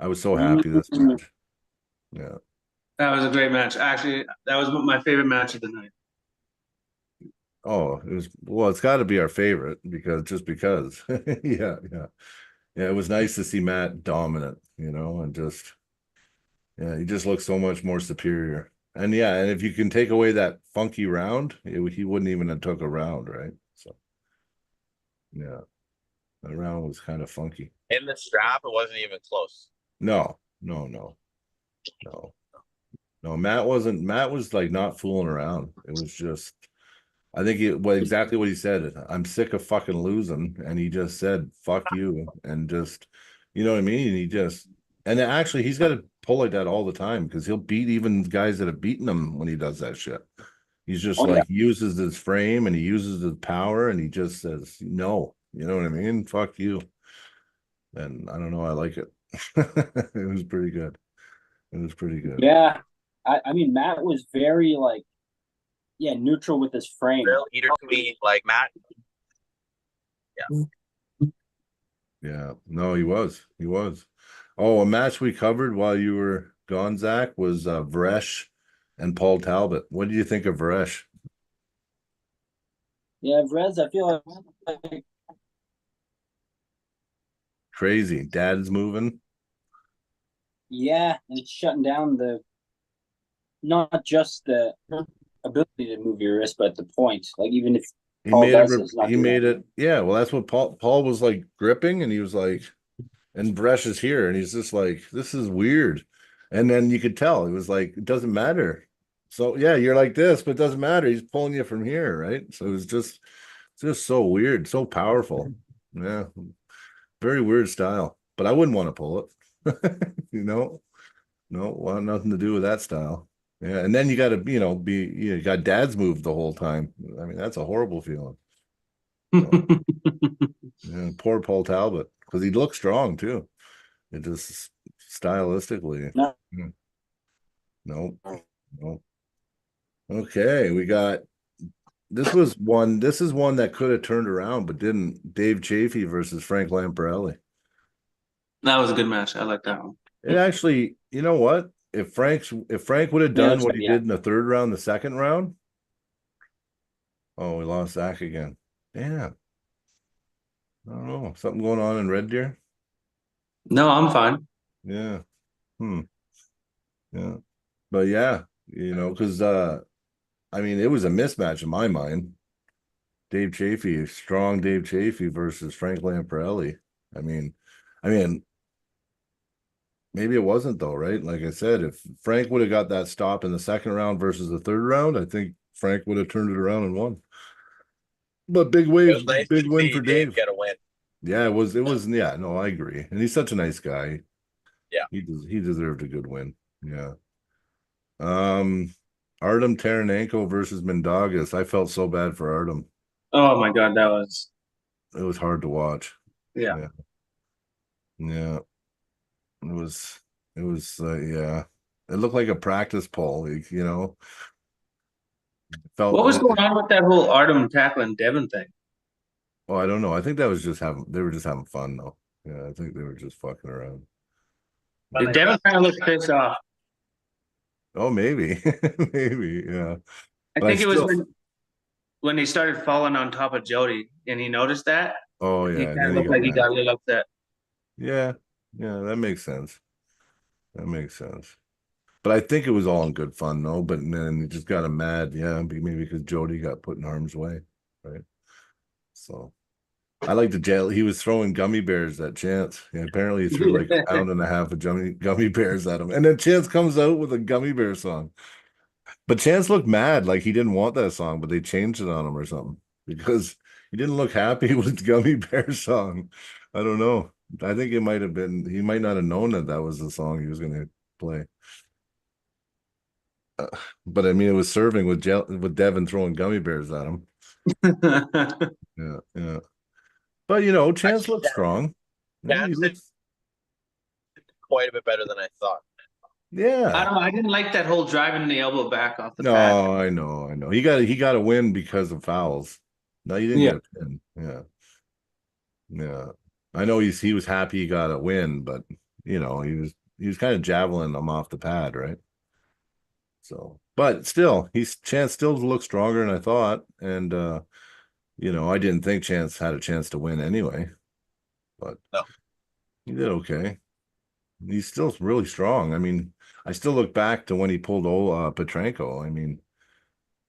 I was so happy this match. Yeah. That was a great match. Actually, that was my favorite match of the night. Oh, it's got to be our favorite because. Yeah, yeah. Yeah, it was nice to see Matt dominant, and just he just looks so much more superior. And yeah, and if you can take away that funky round, he wouldn't even have took a round, right? So yeah, that round was kind of funky. In the strap, it wasn't even close. No, no, no, no, no. Matt was like not fooling around. It was just I think exactly what he said. I'm sick of fucking losing, and he just said "fuck you" and just, you know what I mean. And actually, he's got to pull like that all the time because he'll beat even guys that have beaten him when he does that shit. He's just Oh, yeah. uses his frame and he uses his power, and he just says no. You know what I mean? Fuck you. And I don't know. I like it. It was pretty good. It was pretty good. Yeah. I mean, Matt was very neutral with his frame. Real eater to me, like Matt. Yeah, no, he was. He was. Oh, a match we covered while you were gone, Zach, was Varesh and Paul Talbot. What do you think of Varesh? Yeah, Vrez, I feel like Crazy. Dad's moving. and it's shutting down not just the ability to move your wrist, but the point. Like even if He Paul made does, it. it's not He doing made that. it. Yeah, well, that's what Paul was like gripping, and he was like, and Varesh is here, and he's just like, this is weird. And then you could tell it was like, it doesn't matter. So yeah, you're like this, but it doesn't matter. He's pulling you from here, right? So it was just so weird, so powerful. Yeah, very weird style. But I wouldn't want to pull it. No, want nothing to do with that style. Yeah, and then you got to, you got dad's moved the whole time. I mean, that's a horrible feeling. Yeah, poor Paul Talbot because he looked strong too. It just stylistically, No. yeah. Nope. Nope. Okay, we got this is one that could have turned around but didn't. Dave Chafee versus Frank Lamparelli. That was a good match. I like that one. It actually, you know what? If Frank would have done what he Yeah. did in the third round, the second round, oh, we lost Zach again. Damn. I don't know. Something going on in Red Deer? No, I'm fine. Yeah. Yeah. But yeah, because I mean, it was a mismatch in my mind. Dave Chafee, strong Dave Chafee versus Frank Lamparelli. I mean, I mean, maybe it wasn't though, right? Like I said, if Frank would have got that stop in the second round versus the third round, I think Frank would have turned it around and won. But It was nice big to win see for Dave Dave. get a win. Yeah, it was, yeah, no, I agree. And he's such a nice guy. Yeah. He deserved a good win. Yeah. Artem Taranenko versus Mendagas. I felt so bad for Artem. Oh my God, that was It was hard to watch. yeah. Yeah. Yeah. It was yeah. It looked like a practice poll, you know. Felt What was going on with that whole Artem tackling Devin thing? oh, I don't know. I think that was just they were just having fun though. Yeah, I think they were just fucking around. Devin kind of looked pissed off. Oh, maybe. Maybe, yeah. I But think it was when he started falling on top of Jody and he noticed that. oh He yeah, and kind then of he looked got like he mad. got a little upset. Yeah, yeah, that makes sense. That makes sense. But I think it was all in good fun, though. But then he just got him mad. Yeah, maybe because Jody got put in harm's way, right? So I like the jail. He was throwing gummy bears at Chance. Yeah, apparently he threw like a pound and a half of gummy bears at him, and then Chance comes out with a gummy bear song. But Chance looked mad, like he didn't want that song, but they changed it on him or something because he didn't look happy with Gummy Bear song. I don't know. I think it might have been he might not have known that that was the song he was going to play. But I mean, it was serving with Devin throwing gummy bears at him. Yeah, yeah. But you know, Chance Actually, looks strong. Yeah, he Chance did looks. quite a bit better than I thought. I Yeah. don't know. I didn't like that whole driving the elbow back off the pad. No, I know, I know. He got a win because of fouls. No, you didn't Yeah. get a pin. Yeah. Yeah. I know he was happy he got a win, but you know, he was kind of javeling them off the pad, right? So, but still, Chance still looks stronger than I thought. And you know, I didn't think Chance had a chance to win anyway, but No. he did okay. He's still really strong. I mean, I still look back to when he pulled Petrenko. I mean,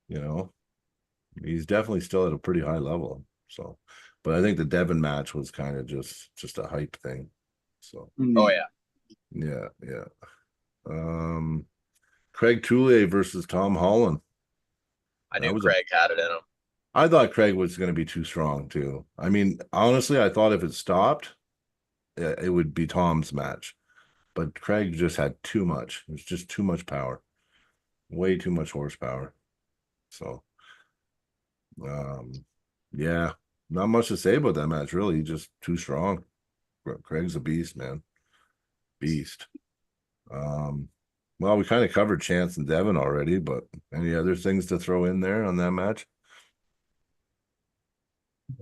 you know, he's definitely still at a pretty high level. So, but I think the Devon match was kind of just a hype thing. So, Oh yeah. yeah, yeah. Craig Toulet versus Tom Holland. I That knew was Craig had it in him. I thought Craig was going to be too strong too. I mean, honestly, I thought if it stopped, it would be Tom's match. But Craig just had too much. It was just too much power, way too much horsepower. So, yeah, not much to say about that match, really. Just too strong. Craig's a beast, man. Beast. Well, we kind of covered Chance and Devin already, but any other things to throw in there on that match?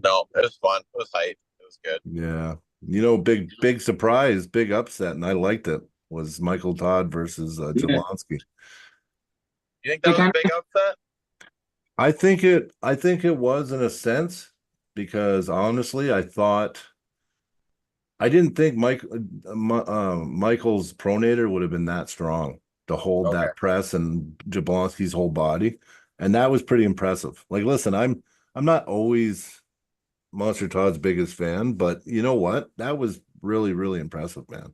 No, it was fun. It was hype. It was good. Yeah. You know, big surprise, big upset, and I liked it, was Michael Todd versus Jablonski. You think that was a big upset? I think it was in a sense, because honestly, I didn't think Michael's pronator would have been that strong to hold Okay. that press and Jablonski's whole body. And that was pretty impressive. Like, listen, I'm not always Monster Todd's biggest fan, but you know what? That was really, really impressive, man.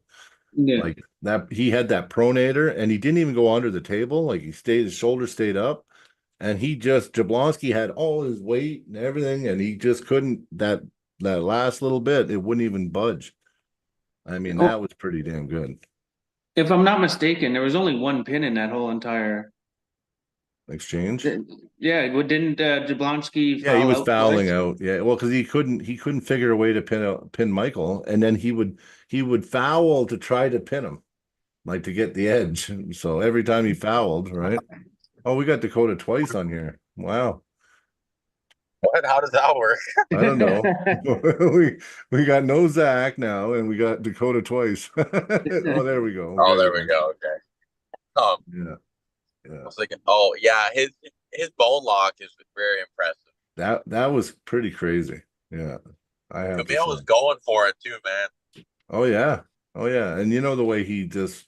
Yeah. Like that, he had that pronator and he didn't even go under the table. Like his shoulders stayed up, and Jablonski had all his weight and everything, and he just couldn't that last little bit, it wouldn't even budge. I mean, Oh, that was pretty damn good. if I'm not mistaken, there was only one pin in that whole entire. Exchange. Yeah, didn't Jablonski Yeah, he foul was out fouling twice? out. Yeah, well, because he couldn't figure a way to pin Michael, and then he would foul to try to pin him, like to get the edge. So every time he fouled, right? Oh, we got Dakota twice on here. Wow. What? How does that work? I don't know. we got no Zach now, and we got Dakota twice. Oh, there we go. Oh, there we go. Okay. Yeah, I yeah. was thinking, oh yeah, his bone lock is very impressive. That was pretty crazy. Yeah, I have to Camille was say. going for it too, man. Oh yeah, oh yeah, and you know the way he just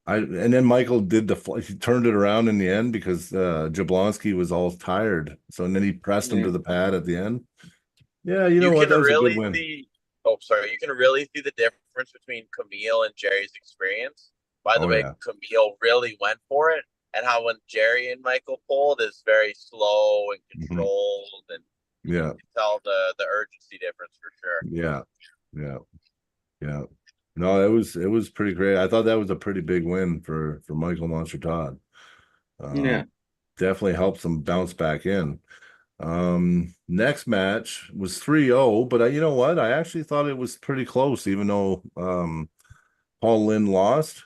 And then Michael did he turned it around in the end because Jablonski was all tired. So and then he pressed him to the pad at the end. Yeah, you know You what? can That was a good really win. see. Oh, sorry. You can really see the difference between Camille and Jerry's experience. By the Oh way, yeah. Camille really went for it, and how when Jerry and Michael pulled is very slow and Mhm. controlled, and you Yeah. can tell the urgency difference for sure. Yeah. Yeah. Yeah. No, it was pretty great. I thought that was a pretty big win for Michael Monster Todd. Yeah. Definitely helps him bounce back in. Next match was 3-0, but you know what? I actually thought it was pretty close, even though Paul Lynn lost.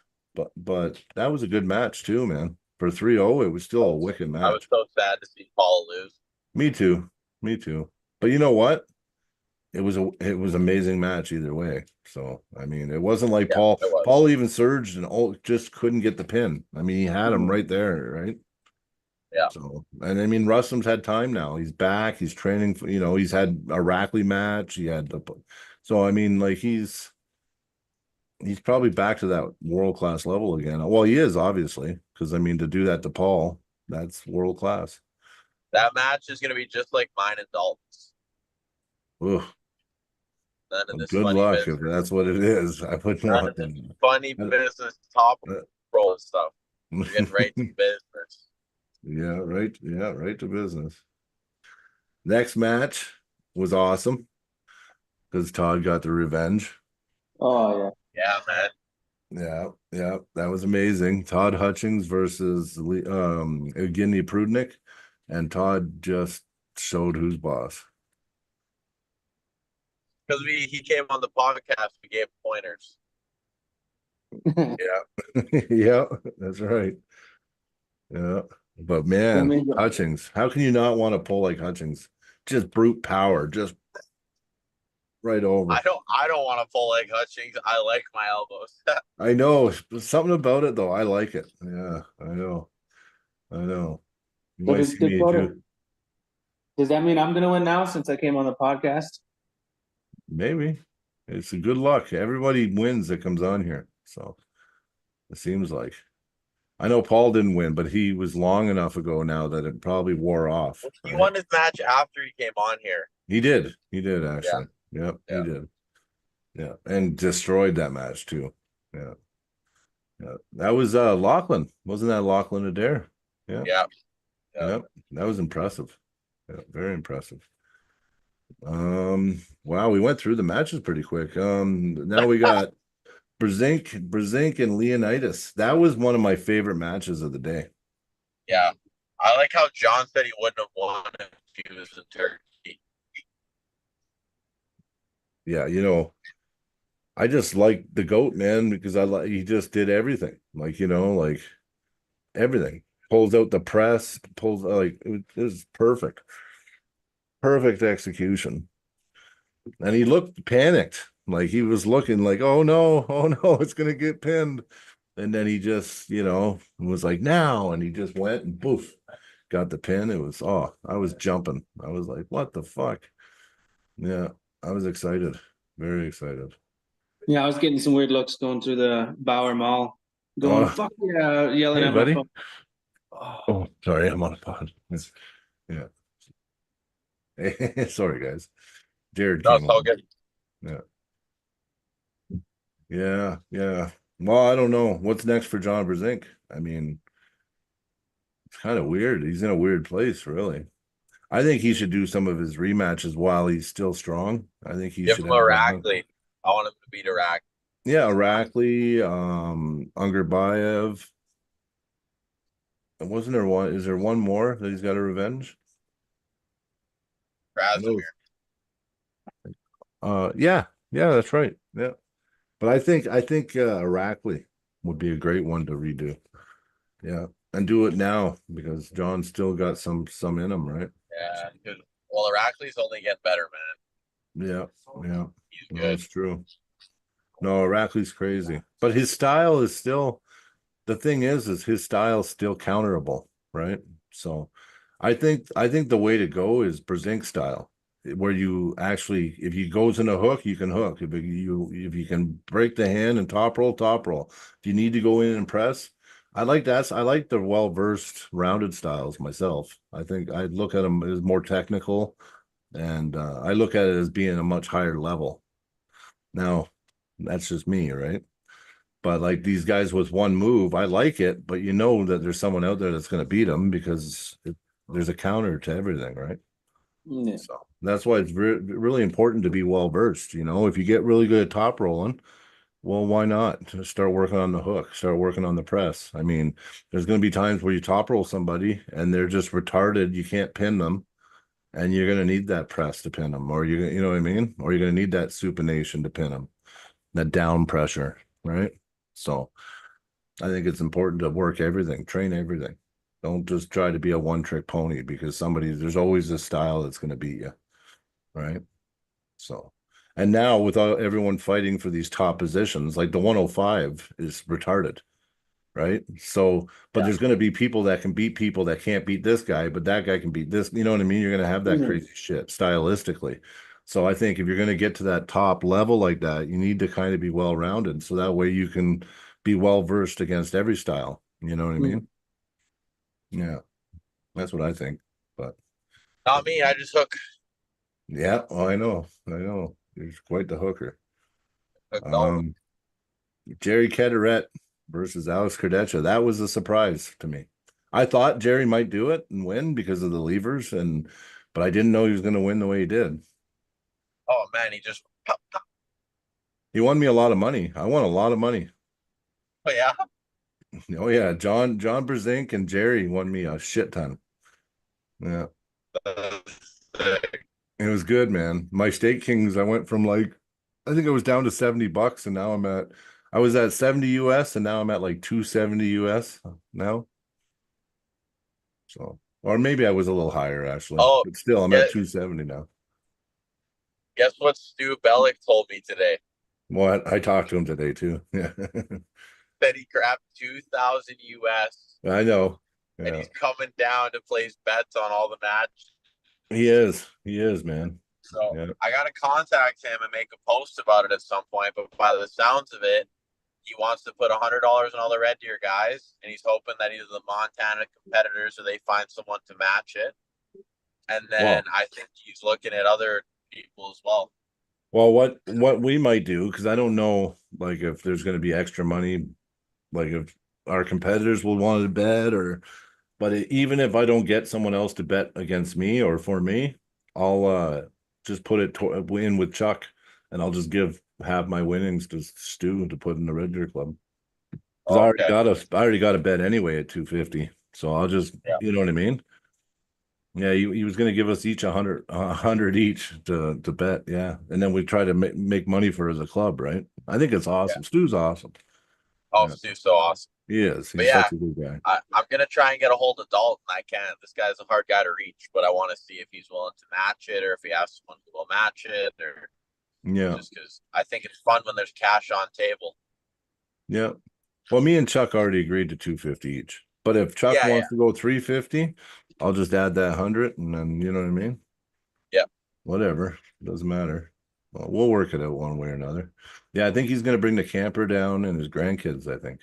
But that was a good match too, man. For 3-0, it was still a wicked I was match. so sad to see Paul lose. Me too. Me too. But you know what? It was amazing match either way. So I mean, it wasn't like Yeah, Paul. it was. Paul even surged and just couldn't get the pin. I mean, he had him right there, right? Yeah. So and I mean, Russum's had time now. He's back. He's training for, he's had a Rackley match. He had so I mean, like he's probably back to that world class level again. Well, he is obviously because I mean to do that to Paul, that's world class. That match is going to be just like mine and Dalton's. Ugh, None of this good funny luck if business. that's what it is. I wouldn't None want of this them. funny business top roll stuff. We're getting right to business. Yeah, right. Yeah, right to business. Next match was awesome because Todd got the revenge. Oh Yeah, man. Yeah, yeah, that was amazing. Todd Hutchings versus Evgeny Prudnik, and Todd just showed who's boss. Because he came on the podcast, we gave pointers. yeah. Yeah, yeah, that's right. Yeah, but man, Hutchings, how can you not want to pull like Hutchings? Just brute power, just right over. I don't want to pull like Hutchings. I like my elbows. I know something about it though. I like it. Yeah, I know. I know. You So might see me too. does that mean I'm gonna win now since I came on the podcast? Maybe. It's a good luck. Everybody wins that comes on here. So it seems like. I know Paul didn't win, but he was long enough ago now that it probably wore off. He Right? won his match after he came on here. He did. He did Yeah. actually. Yep, Yeah. he did. Yeah. And destroyed that match too. Yeah. Yeah. That was Lachlan. Wasn't that Lachlan Adair? Yeah. Yeah. Yep. That was impressive. Yeah, very impressive. Wow, we went through the matches pretty quick. Now we got Brzenk and Leonidas. That was one of my favorite matches of the day. Yeah. I like how John said he wouldn't have won if he was in Turkey. Yeah, I just like the GOAT, man, because he just did everything. Like, like everything. Pulls out the press, pulls like it was perfect. Perfect execution. And he looked panicked. Like he was looking like, oh no, it's gonna get pinned. And then he just, was like, now, and he just went and poof, got the pin. It was I was jumping. I was like, what the fuck? Yeah, I was excited, very excited. Yeah, I was getting some weird looks going through the Bauer Mall, going Oh, fuck yeah, yelling hey, at my buddy. phone. Oh, sorry, I'm on a pod. Yeah. Sorry, guys. Jared No, came it's all on. good. Yeah. Yeah, yeah. Well, I don't know. What's next for John Brzenk? I mean, it's kind of weird. He's in a weird place, really. I think he should do some of his rematches while he's still strong. I think he Give should him a have Rackley. I want him to beat Iraq. Yeah, Rackley, Ungerbayev. And wasn't there one? Is there one more that he's got a revenge? Krasimir. Yeah, that's right. Yeah. But I think Rackley would be a great one to redo. Yeah. And do it now because John's still got some in him, right? Yeah. Well, Iraqli's only get better, man. Yeah, yeah. He's No, good. it's true. No, Rackley's crazy. But his style is still the thing is his style is still counterable, right? So I think the way to go is Brzenk style. where you actually, if he goes in a hook, you can hook. If you can break the hand and top roll, top roll. If you need to go in and press, I like that. I like the well-versed rounded styles myself. I think I look at them as more technical, and I look at it as being a much higher level. Now, that's just me, right? But like these guys with one move, I like it, but you know that there's someone out there that's going to beat them because there's a counter to everything, right? Yeah. So that's why it's really important to be well versed. You know, if you get really good at top rolling, well, why not just start working on the hook, start working on the press? I mean, there's going to be times where you top roll somebody and they're just retarded. You can't pin them, and you're going to need that press to pin them, or you know what I mean? Or you're going to need that supination to pin them, that down pressure, right? So I think it's important to work everything, train everything. Don't just try to be a one-trick pony, because there's always a style that's going to beat you, right? So, and now without everyone fighting for these top positions, like the 105 is retarded, right? So, but there's going to be people that can beat people that can't beat this guy, but that guy can beat this. You know what I mean? You're going to have that crazy shit stylistically. So I think if you're going to get to that top level like that, you need to kind of be well-rounded, so that way you can be well-versed against every style. You know what I mean? Yeah, that's what I think. But Not me. I just hook yeah, I know. You're quite the hooker. Dalton. Jerry Ketterette versus Alex Kardeccia. That was a surprise to me. I thought Jerry might do it and win because of the levers, but I didn't know he was going to win the way he did. Oh man, he just. He won me a lot of money. I won a lot of money. Oh yeah. Oh yeah, John Brezink and Jerry won me a shit ton. Yeah, it was good, man. My Stake Kings, I went from like, I think I was down to $70, and now I was at 70 US, and now I'm at like 270 US now. So, or maybe I was a little higher actually, Oh, but still I'm yeah. at 270 now. Guess what Stu Bellick told me today? Well, I talked to him today too. Yeah, That he grabbed 2,000 US I know. and Yeah, he's coming down to place bets on all the matches. he is, man. So Yeah. I gotta contact him and make a post about it at some point. But by the sounds of it, he wants to put $100 on all the Red Deer guys, and he's hoping that either the Montana competitors or they find someone to match it. And then I think he's looking at other people as well. Well, what we might do, because I don't know, like if there's going to be extra money, like if our competitors will want to bet, but even if I don't get someone else to bet against me or for me, I'll just put it in with Chuck, and I'll just give half my winnings to Stu to put in the Red Deer Club. Because I already got a bet anyway at 250, so I'll just, you know what I mean? Yeah, he was going to give us each 100 each to bet, yeah, and then we try to make money for as a club, right? I think it's awesome. Stu's awesome. Oh, Stu's so awesome. He is. But He's such a good guy. I'm gonna try and get a hold of Dalton. I can't. This guy's a hard guy to reach, but I want to see if he's willing to match it, or if he has someone who will match it, or just because I think it's fun when there's cash on table. Yeah. Well, me and Chuck already agreed to 250 each. But if Chuck wants to go 350, I'll just add that 100, and then you know what I mean? Yeah. Whatever. Doesn't matter. Well, we'll work it out one way or another. Yeah, I think he's gonna bring the camper down and his grandkids, I think.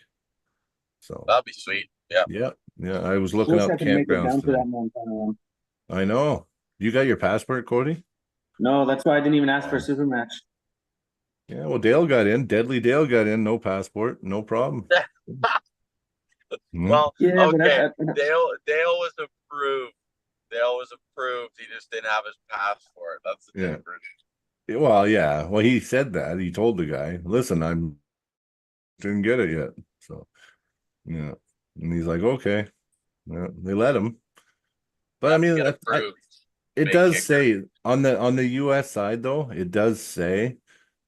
So that'd be sweet. Yeah. Yeah. I was looking up campgrounds today. I know. You got your passport, Cody? No, that's why I didn't even ask for a super match. Yeah, well, Dale got in. Deadly Dale got in. No passport. No problem. Well, okay. Dale was approved. Dale was approved. He just didn't have his passport. That's the difference. Well, yeah. Well, he said that. He told the guy, listen, didn't get it yet. So, yeah. And he's like, okay. Yeah, they let him. But I mean, it does say on the US side, though, it does say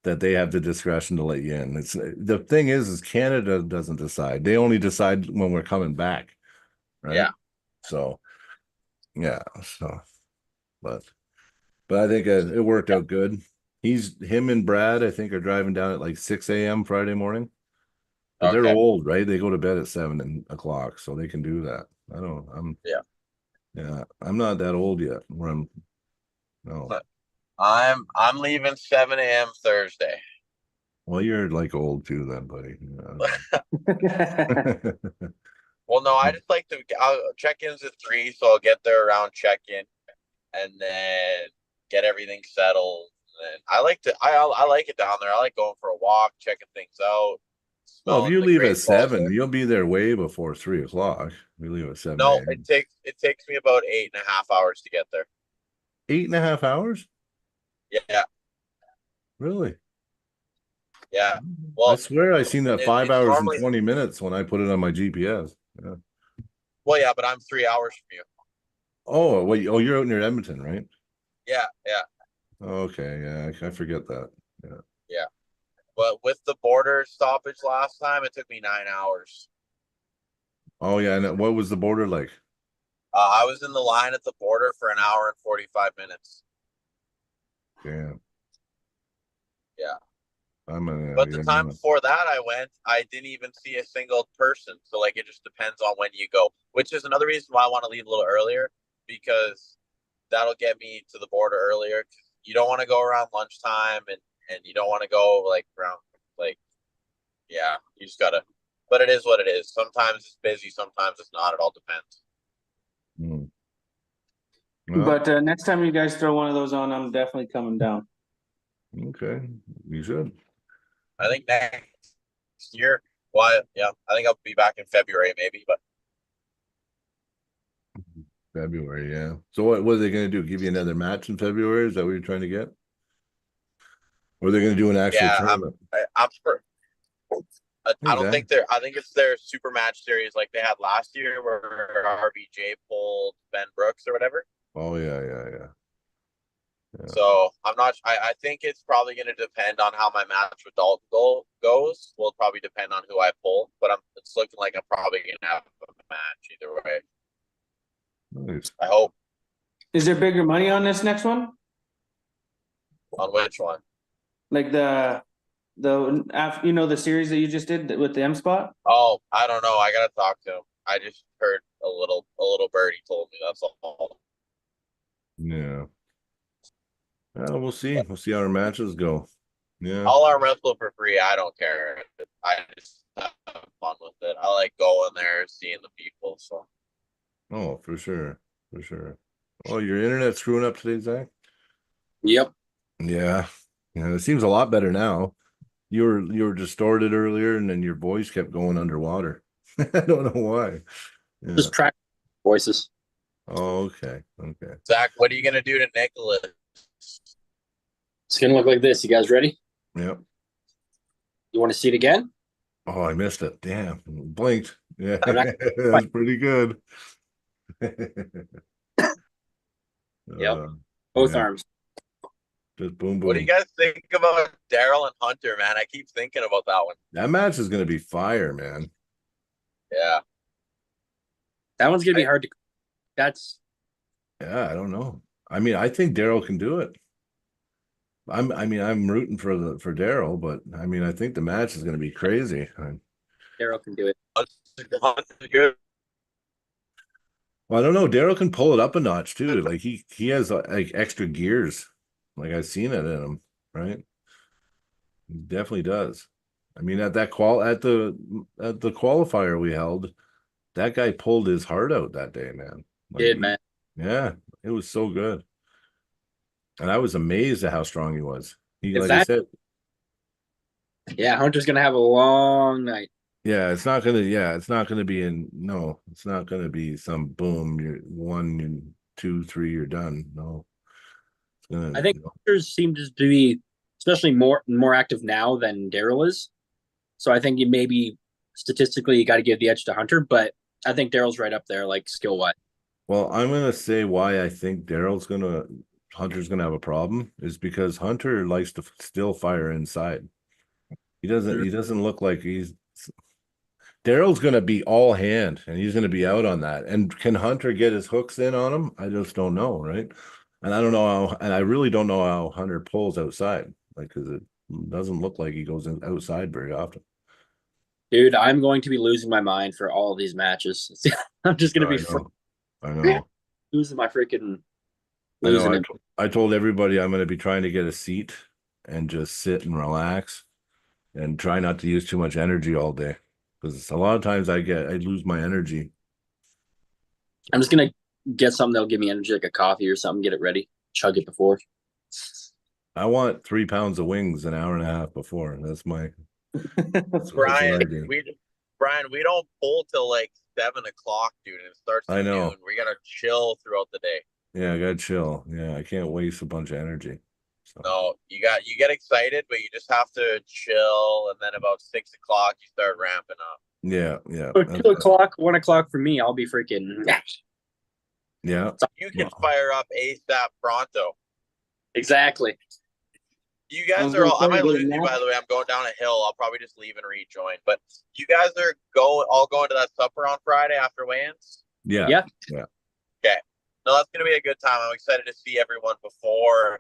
that they have the discretion to let you in. It's the thing is Canada doesn't decide. They only decide when we're coming back. Right. Yeah. So, yeah. So, but I think it worked out good. Him and Brad, I think, are driving down at like 6 a.m. Friday morning. But they're old, right? They go to bed at 7 o'clock, so they can do that. I'm not that old yet. No. I'm leaving 7 a.m. Thursday. Well, you're like old too, then, buddy. Yeah. Well, no, I just like to. I'll check-ins at 3, so I'll get there around check-in, and then get everything settled. And I like to. I like it down there. I like going for a walk, checking things out, Well, if smelling you the leave at great balls. 7, you'll be there way before 3 o'clock. We leave at 7 No, a.m. it takes me about 8.5 hours to get there. 8.5 hours? Yeah, Really? yeah. I Well, swear I seen that 5 hours and normally 20 minutes when I put it on my GPS. Yeah. well, yeah, but I'm 3 hours from you. Oh, wait. Oh, you're out near Edmonton, right? Yeah, yeah, Okay. Yeah. I forget that. Yeah. yeah. But with the border stoppage last time, it took me 9 hours. Oh, yeah. And what was the border like? I was in the line at the border for an hour and 45 minutes. Yeah. Yeah. Yeah, But the time before that I went, I didn't even see a single person. So like it just depends on when you go, which is another reason why I want to leave a little earlier, because that'll get me to the border earlier. You don't want to go around lunchtime, and you don't want to go like around like yeah, you just gotta, but it is what it is. Sometimes it's busy, sometimes it's not. It all depends. Hmm. Well, But next time you guys throw one of those on, I'm definitely coming down. okay. You should. I think next year, well, yeah, I think I'll be back in February maybe, but February, yeah. So what are they going to do? Give you another match in February? Is that what you're trying to get? Or are they going to do an actual yeah, tournament? I'm sure. I Hey, don't Zach. think I think it's their super match series like they had last year where RBJ pulled Ben Brooks or whatever. Oh, yeah. Yeah. So I'm not. I think it's probably going to depend on how my match with Dalton goes. Will probably depend on who I pull, but it's looking like I'm probably going to have a match either way. Nice. I hope. Is there bigger money on this next one? On which one? Like the series that you just did with the M spot? Oh, I don't know. I gotta talk to him. I just heard a little birdie told me. That's all. Yeah. Well, we'll see. We'll see how our matches go. Yeah. I'll arm wrestle for free. I don't care. I just have fun with it. I like going there, seeing the people. So Oh, for sure. For sure. Oh, your internet's screwing up today, Zach? Yep. Yeah. Yeah, it seems a lot better now. You were distorted earlier, and then your voice kept going underwater. I don't know why. Yeah. Just track voices. Oh, okay. Okay. Zach, what are you gonna do to Nicholas? It's gonna look like this. You guys ready? Yep. You want to see it again? Oh, I missed it. Damn. Blinked. Yeah. I'm not- That's pretty good. Yep. Both yeah. arms. Just boom, boom. What do you guys think about Daryl and Hunter, man? I keep thinking about that one. That match is going to be fire, man. Yeah. That one's gonna be hard to. That's Yeah, I don't know. I mean, I think Daryl can do it. I'm rooting for Daryl, but I mean, I think the match is going to be crazy. Daryl can do it. Hunter's good. Well, I don't know. Daryl can pull it up a notch too. Like he has like extra gears. Like I've seen it in him, right? He definitely does. I mean, at the qualifier we held, that guy pulled his heart out that day, man. Like, Did man? Yeah, it was so good. And I was amazed at how strong he was. If Like I said, Yeah, Hunter's gonna have a long night. yeah, it's not gonna be some boom, you're 1 and 2, 3, you're done. No. It's gonna, I think Hunters seem to be especially more active now than Daryl is. So I think maybe statistically you got to give the edge to Hunter, but I think Daryl's right up there, like skill wise. well, I'm gonna say why I think Hunter's gonna have a problem is because Hunter likes to still fire inside. He doesn't look like Daryl's gonna be all hand and he's gonna be out on that. And can Hunter get his hooks in on him? I just don't know, right? And I really don't know how Hunter pulls outside, like because it doesn't look like he goes outside very often. Dude, I'm going to be losing my mind for all of these matches. I'm just gonna be I know. losing my freaking I know. losing it. I told everybody I'm going to be trying to get a seat and just sit and relax and try not to use too much energy all day because a lot of times I lose my energy. I'm just gonna get something that'll give me energy, like a coffee or something. Get it ready, chug it before. I want 3 pounds of wings an hour and a half before. That's what I Brian, do. we don't pull till like 7 o'clock, dude, and it starts I at know. noon. We gotta chill throughout the day. Yeah, I gotta chill. Yeah, I can't waste a bunch of energy. So No, you get excited, but you just have to chill, and then about 6 o'clock you start ramping up. yeah, So that's 2 o'clock, 1 o'clock for me. I'll be freaking. yeah. You can Well, fire up ASAP pronto. Exactly. You I guys was are gonna all. I say, might get a lose you, nap. by the way. I'm going down a hill. I'll probably just leave and rejoin. But you guys are all going to that supper on Friday after weigh-ins. yeah. Yeah. Okay. No, that's gonna be a good time. I'm excited to see everyone before.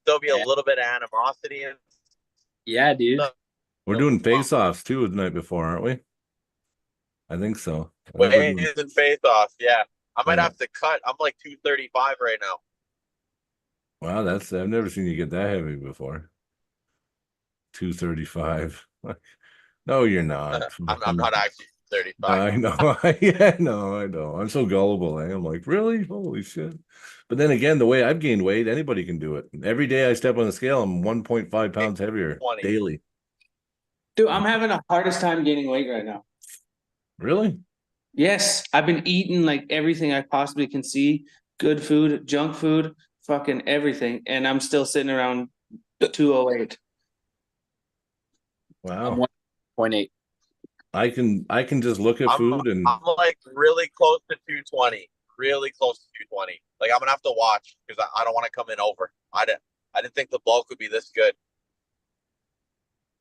There'll be a Yeah. little bit of animosity and Yeah, dude. stuff. We're doing face-offs too the night before, aren't we? I think so. I think we're doing- Weigh-ins and face-off. Yeah, I might Yeah. have to cut. I'm like 235 right now. Wow, I've never seen you get that heavy before. 235. No, you're not. I'm not actually 35. I know. Yeah, no, I know. I'm so gullible. I'm like, really? Holy shit. But then again, the way I've gained weight, anybody can do it. Every day I step on the scale, I'm 1.5 pounds heavier 20. daily. Dude, I'm having the hardest time gaining weight right now. Really? Yes, I've been eating like everything I possibly can see, good food, junk food, fucking everything, and I'm still sitting around 208. I'm Wow. 1.8. I can just look at food and I'm like really close to 220. Really close to 220. Like I'm gonna have to watch because I don't want to come in over. I didn't think the bulk would be this good.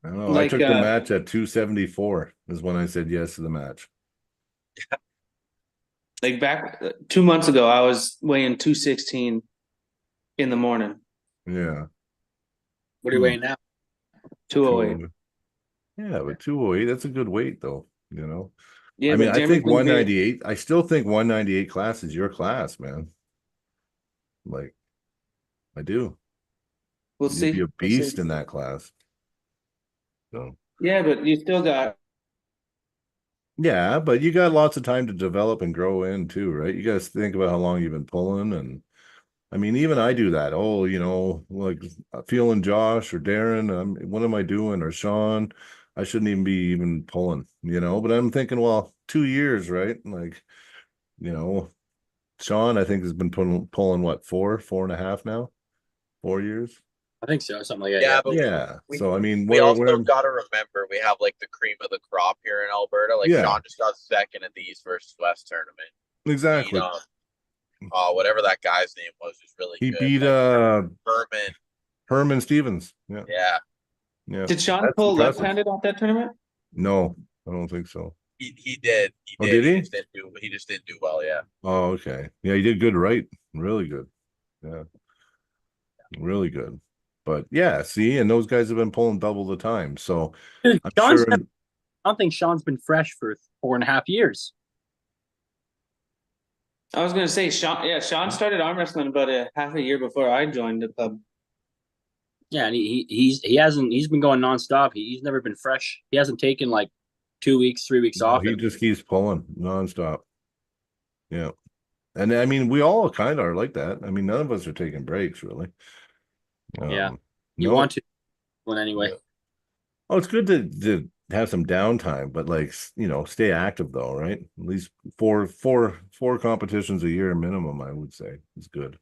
I don't know. I Like, took the match at 274 is when I said yes to the match. Like back 2 months ago, I was weighing 216 in the morning, Yeah. What are you weighing now? 208. Yeah, but 208, that's a good weight though, you know. Yeah, I mean, but I Jeremy's think been great. 198, I still think 198 class is your class, man. Like, I do. We'll You'd see. be a We'll see. beast in that class. So, Yeah, but you still got. yeah, but you got lots of time to develop and grow in too, right? You guys think about how long you've been pulling. And I mean, even I do that. Oh, you know, like feeling Josh or Darren, what am I doing? Or Sean, I shouldn't even be even pulling, you know, but I'm thinking, well, 2 years, right? Like, you know, Sean, I think has been pulling what, 4.5 now, 4 years. I think so, something like that. Yeah, but Yeah. we- So I mean, we also where got to remember we have like the cream of the crop here in Alberta. Like Yeah. Sean just got second at the East versus West tournament. exactly Beat, whatever that guy's name was really he good. beat Herman. Herman Stevens. Yeah. Yeah, Yeah. Did Sean That's pull impressive. left-handed off that tournament? No, I don't think so. he did. Oh, did he? He just didn't do well. Yeah. Oh, okay. Yeah, he did good, right? Really good. Yeah. Really good. But yeah, see, and those guys have been pulling double the time. So Dude, I'm Sean's sure I don't think Sean's been fresh for 4.5 years. I was gonna say Sean. Yeah, Sean started arm wrestling about a half a year before I joined the club. Yeah, and he's been going nonstop. He's never been fresh. He hasn't taken like 2 weeks, 3 weeks off. he just keeps pulling nonstop. Yeah. And I mean, we all kind of are like that. I mean, none of us are taking breaks really. Yeah. You no. want to well anyway. Yeah. Oh, it's good to have some downtime, but like, you know, stay active though, right? At least four competitions a year minimum, I would say is good.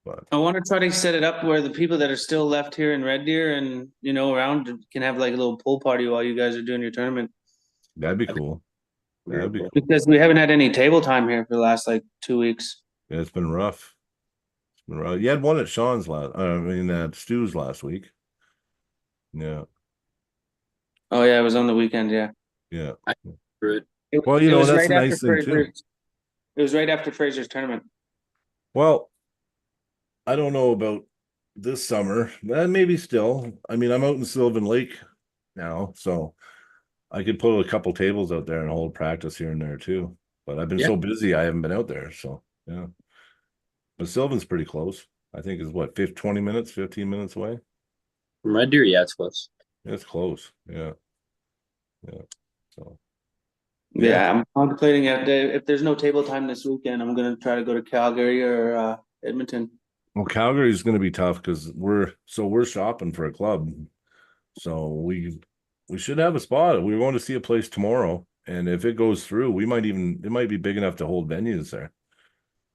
But I want to try to set it up where the people that are still left here in Red Deer and around can have like a little pool party while you guys are doing your tournament. that'd be cool. That'd be cool. Because we haven't had any table time here for the last like 2 weeks. Yeah, it's been rough. It's been rough. You had one at Sean's at Stu's last week. Yeah. Oh yeah, it was on the weekend. Yeah. Yeah. Screw it. Well, you It know, was that's right a after nice thing too. Fraser's- It was right after Fraser's tournament. Well, I don't know about this summer. Maybe still. I mean, I'm out in Sylvan Lake now, so I could put a couple tables out there and hold practice here and there too. But I've been Yeah. so busy, I haven't been out there. So yeah. But Sylvan's pretty close. I think is what 20 minutes, 15 minutes away. From Red Deer, yeah, it's close. It's close. Yeah. Yeah. So Yeah, I'm contemplating if there's no table time this weekend, I'm gonna try to go to Calgary or Edmonton. well, Calgary is going to be tough because we're shopping for a club. So we should have a spot. We're going to see a place tomorrow. And if it goes through, it might be big enough to hold venues there.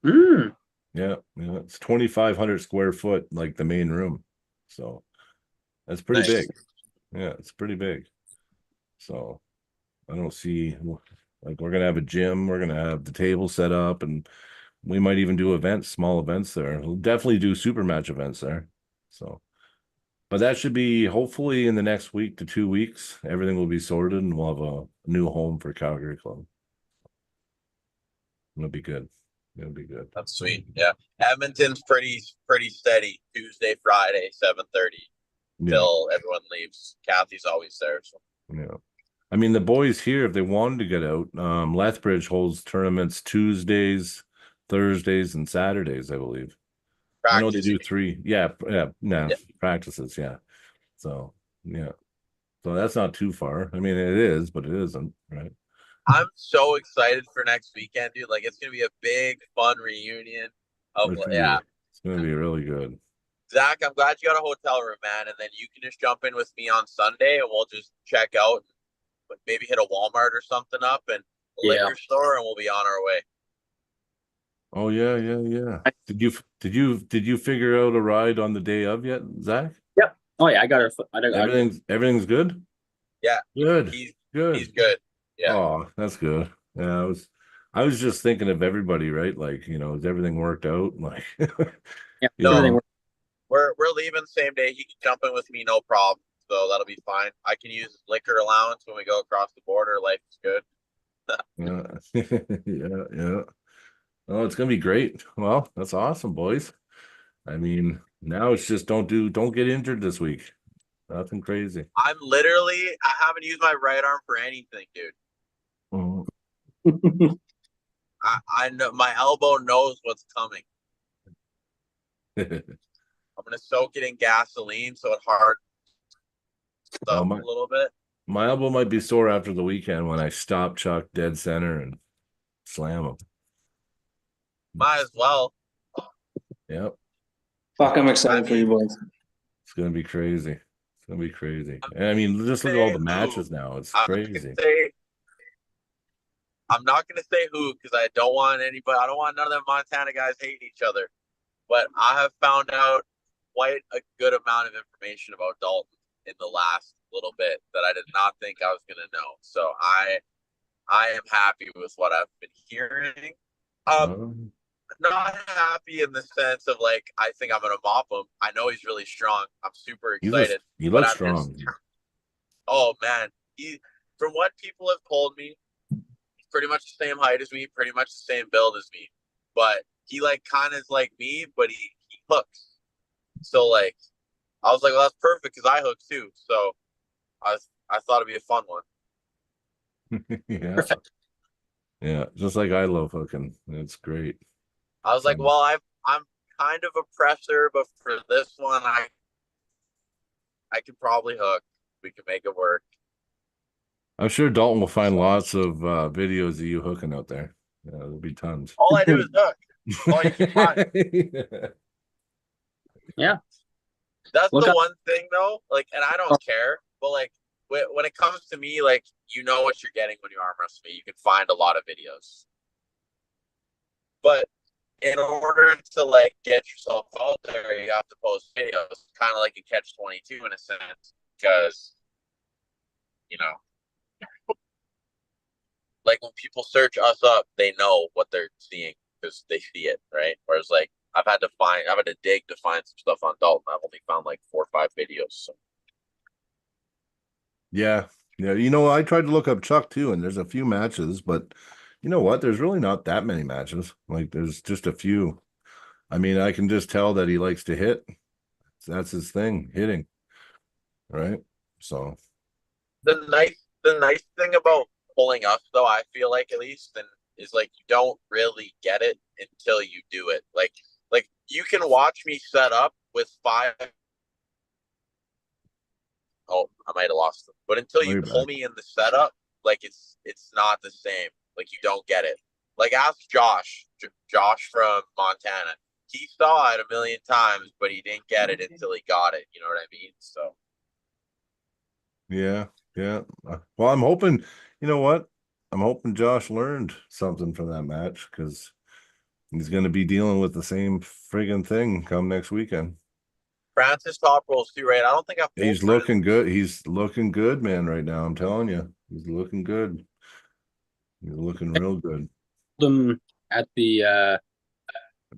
Hmm. Yeah, it's 2,500 square foot, like the main room. So that's pretty Nice. big. Yeah, it's pretty big. So I don't see like we're gonna have a gym, we're gonna have the table set up, and we might even do events, small events there. We'll definitely do super match events there. So, but that should be hopefully in the next week to 2 weeks, everything will be sorted and we'll have a new home for Calgary Club. It'll be good. It'll be good. That's sweet. Yeah. Edmonton's pretty steady. Tuesday, Friday, 7:30 Yeah. till everyone leaves. Kathy's always there. So Yeah. I mean, the boys here, if they wanted to get out, Lethbridge holds tournaments Tuesdays, Thursdays, and Saturdays, I believe. I know they do practice. 3. Yeah, Yeah. practices, yeah. So, yeah. So that's not too far. I mean, it is, but it isn't, right? I'm so excited for next weekend, dude. Like it's gonna be a big fun reunion of It's gonna be really good. Zach, I'm glad you got a hotel room, man, and then you can just jump in with me on Sunday and we'll just check out, maybe hit a Walmart or something up and a liquor store and we'll be on our way. Oh yeah. Did you figure out a ride on the day of yet, Zach? Yep. Oh yeah, I got her. Everything's good? Yeah. Good. He's good. Yeah. Oh, that's good. Yeah, I was just thinking of everybody, right? Like, is everything worked out? Like, Yeah, No. everything worked. We're leaving the same day. He can jump in with me, no problem. So that'll be fine. I can use liquor allowance when we go across the border. Life is good. yeah, yeah. Oh, it's gonna be great. Well, that's awesome, boys. I mean, now it's just don't get injured this week. Nothing crazy. I haven't used my right arm for anything, dude. Mhm. I know my elbow knows what's coming. I'm gonna soak it in gasoline so it hardens up a little bit. My elbow might be sore after the weekend when I stop Chuck dead center and slam him. Might as well. Yep. Fuck, I'm excited for you boys. It's gonna be crazy. It's gonna be crazy. And I mean, just look at all the matches now. It's crazy. I'm not gonna say who because I don't want anybody. I don't want none of them Montana guys hating each other. But I have found out quite a good amount of information about Dalton in the last little bit that I did not think I was gonna know. So I am happy with what I've been hearing. Not happy in the sense of like I think I'm gonna mop him. I know he's really strong. I'm super excited. He looks strong. Oh man, from what people have told me, he's pretty much the same height as me, pretty much the same build as me. But he like kind of is like me, but he hooks. So like I was like, well, that's perfect because I hook too. So I thought it'd be a fun one. Yeah. Perfect. Yeah, just like I love hooking. It's great. I was like, well, I'm kind of a presser, but for this one, I can probably hook. We can make it work. I'm sure Dalton will find lots of videos of you hooking out there. Yeah, there'll be tons. All I do is hook. All you can find. Yeah. That's the one thing though. Like, and I don't care, but like when it comes to me, like you know what you're getting when you arm wrestle me. You can find a lot of videos, but in order to like get yourself out there, you have to post videos, kind of like a catch-22 in a sense, because like when people search us up, they know what they're seeing because they see it, right? Whereas like I've had to dig to find some stuff on Dalton. I've only found like 4 or 5 videos. So. Yeah. I tried to look up Chuck too, and there's a few matches, but you know what? There's really not that many matches. Like there's just a few. I mean, I can just tell that he likes to hit. That's his thing, hitting. Right? So the nice thing about pulling us though, I feel like at least, and is like you don't really get it until you do it. Like you can watch me set up with 5. Oh, I might have lost them. But until you Way pull back. me in the setup, like it's not the same. Like you don't get it. Like ask Josh, Josh from Montana. He saw it a million times, but he didn't get it until he got it. You know what I mean? So Yeah, yeah. Well, I'm hoping, you know what? I'm hoping Josh learned something from that match because he's going to be dealing with the same friggin' thing come next weekend. Francis top rolls too, right? I don't think I've He's pulled looking good. He's looking good, man, right now. I'm telling you. He's looking good. He's looking real good Them at the at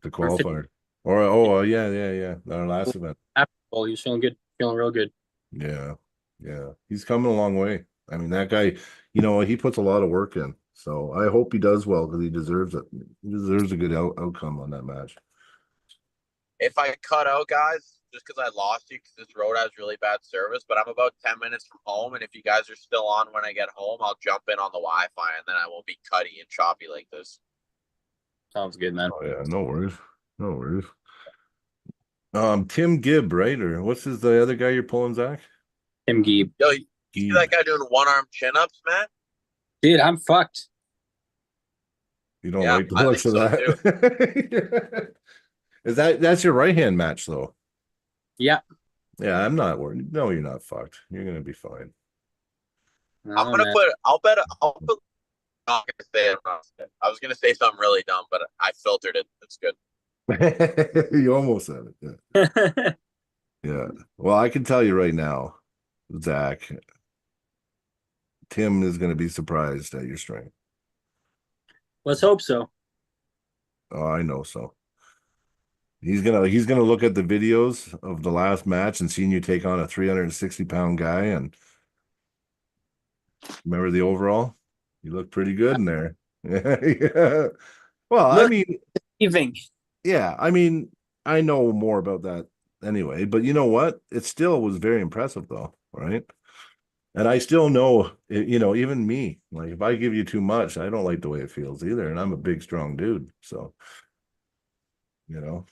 the qualifier. Or oh yeah. Our last event. after bowl, he was feeling good, feeling real good. Yeah. Yeah. He's coming a long way. I mean, that guy, you know, he puts a lot of work in. So I hope he does well because he deserves it. He deserves a good outcome on that match. if I cut out guys just because I lost you because this road has really bad service, but I'm about 10 minutes from home, and if you guys are still on when I get home, I'll jump in on the Wi-Fi, and then I won't be cutty and choppy like this. Sounds good, man. Oh yeah, no worries. No worries. Tim Gibb, right? Or what's the other guy you're pulling, Zach? Tim Geeb. Yo, you see Gibb. that guy doing one-arm chin-ups, man? Dude, I'm fucked. You don't Yeah, like the I looks of think so, that? Is that's your right hand match though? Yeah. Yeah, I'm not worried. No, you're not fucked. You're gonna be fine. No, I'm gonna man. put. I'll put. I'm not gonna say it. I was gonna say something really dumb, but I filtered it. It's good. You almost said it. Yeah. Yeah. Well, I can tell you right now, Zach, Tim is gonna be surprised at your strength. Let's hope so. Oh, I know so. He's gonna look at the videos of the last match and seeing you take on a 360-pound guy and remember the overall? You look pretty good in there. Yeah. Well, I Look- mean, Evening. yeah, I mean, I know more about that anyway, but you know what? It still was very impressive though, right? And I still know, you know, even me, like if I give you too much, I don't like the way it feels either. And I'm a big, strong dude. So, you know,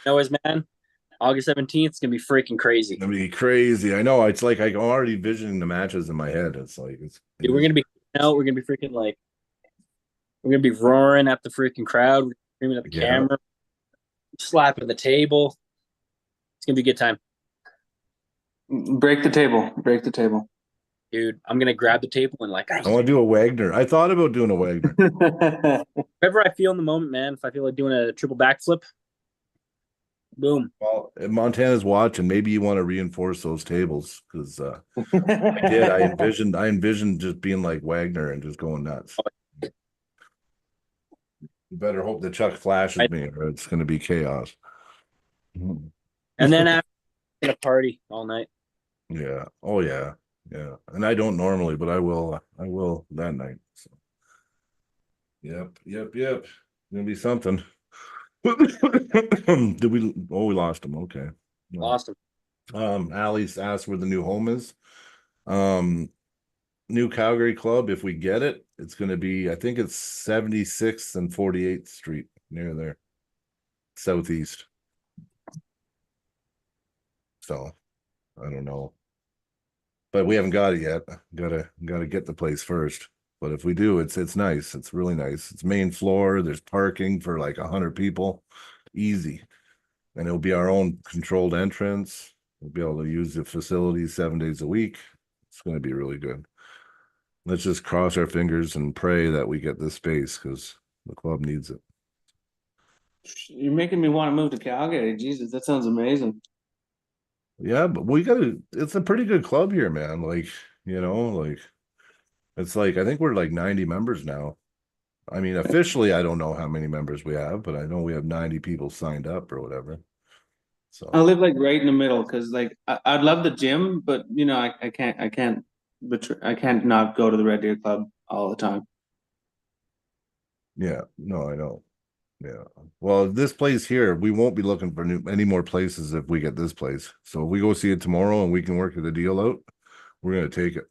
Anyways, man, August 17th is gonna be freaking crazy. I mean, crazy. I know. It's like I'm already visioning the matches in my head. It's like Dude, we're gonna be out. We're gonna be freaking like, we're gonna be roaring at the freaking crowd, screaming at the Yeah. camera, slapping the table. It's gonna be a good time, Break the table. Break the table. dude. I'm gonna grab the table and like, I want to do a Wagner. I thought about doing a Wagner. whatever I feel in the moment, man. If I feel like doing a triple backflip, boom. Well, if Montana's watching, maybe you want to reinforce those tables because I envisioned just being like Wagner and just going nuts. You better hope that Chuck flashes me or it's going to be chaos. And then after a party all night. Yeah. Oh yeah. Yeah. And I don't normally, but I will that night. So. Yep. Gonna be something. Did we we lost him. Okay. No. Lost him. Allie's asked where the new home is. New Calgary Club, if we get it, it's gonna be, I think it's 76th and 48th Street near there. Southeast. So I don't know. But we haven't got it yet. Gotta get the place first. But if we do, it's nice. It's really nice. It's main floor. There's parking for like 100 people. Easy. And it'll be our own controlled entrance. We'll be able to use the facility 7 days a week. It's gonna be really good. Let's just cross our fingers and pray that we get this space because the club needs it. You're making me want to move to Calgary. Jesus, that sounds amazing. Yeah, but it's a pretty good club here, man. Like, you know, like it's like I think we're like 90 members now. I mean, officially, I don't know how many members we have, but I know we have 90 people signed up or whatever. So I live like right in the middle because like I'd love the gym, but you know I can't not go to the Red Deer Club all the time. yeah, no, I know. Yeah. Well, this place here, we won't be looking for any more places if we get this place. So if we go see it tomorrow and we can work the deal out, we're gonna take it.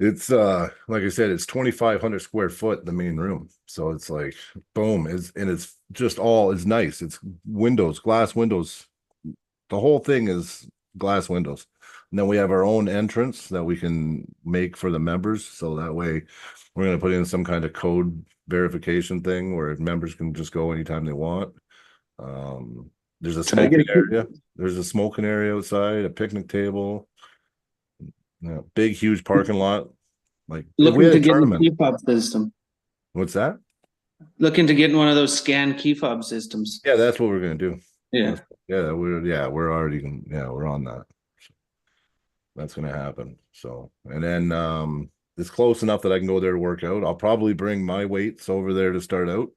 It's like I said, it's 2,500 square foot, the main room. So it's like boom, it's just all is nice. It's windows, glass windows. The whole thing is glass windows. And then we have our own entrance that we can make for the members. So that way we're gonna put in some kind of code verification thing where members can just go anytime they want. There's a Can I get smoking area. There's a smoking area outside, a picnic table. Big, huge parking lot. Like if we Looking had to a get a tournament. key fob system. What's that? Looking to get in one of those scan key fob systems. Yeah, that's what we're gonna do. Yeah. We're already we're on that. That's gonna happen. So and then it's close enough that I can go there to work out. I'll probably bring my weights over there to start out,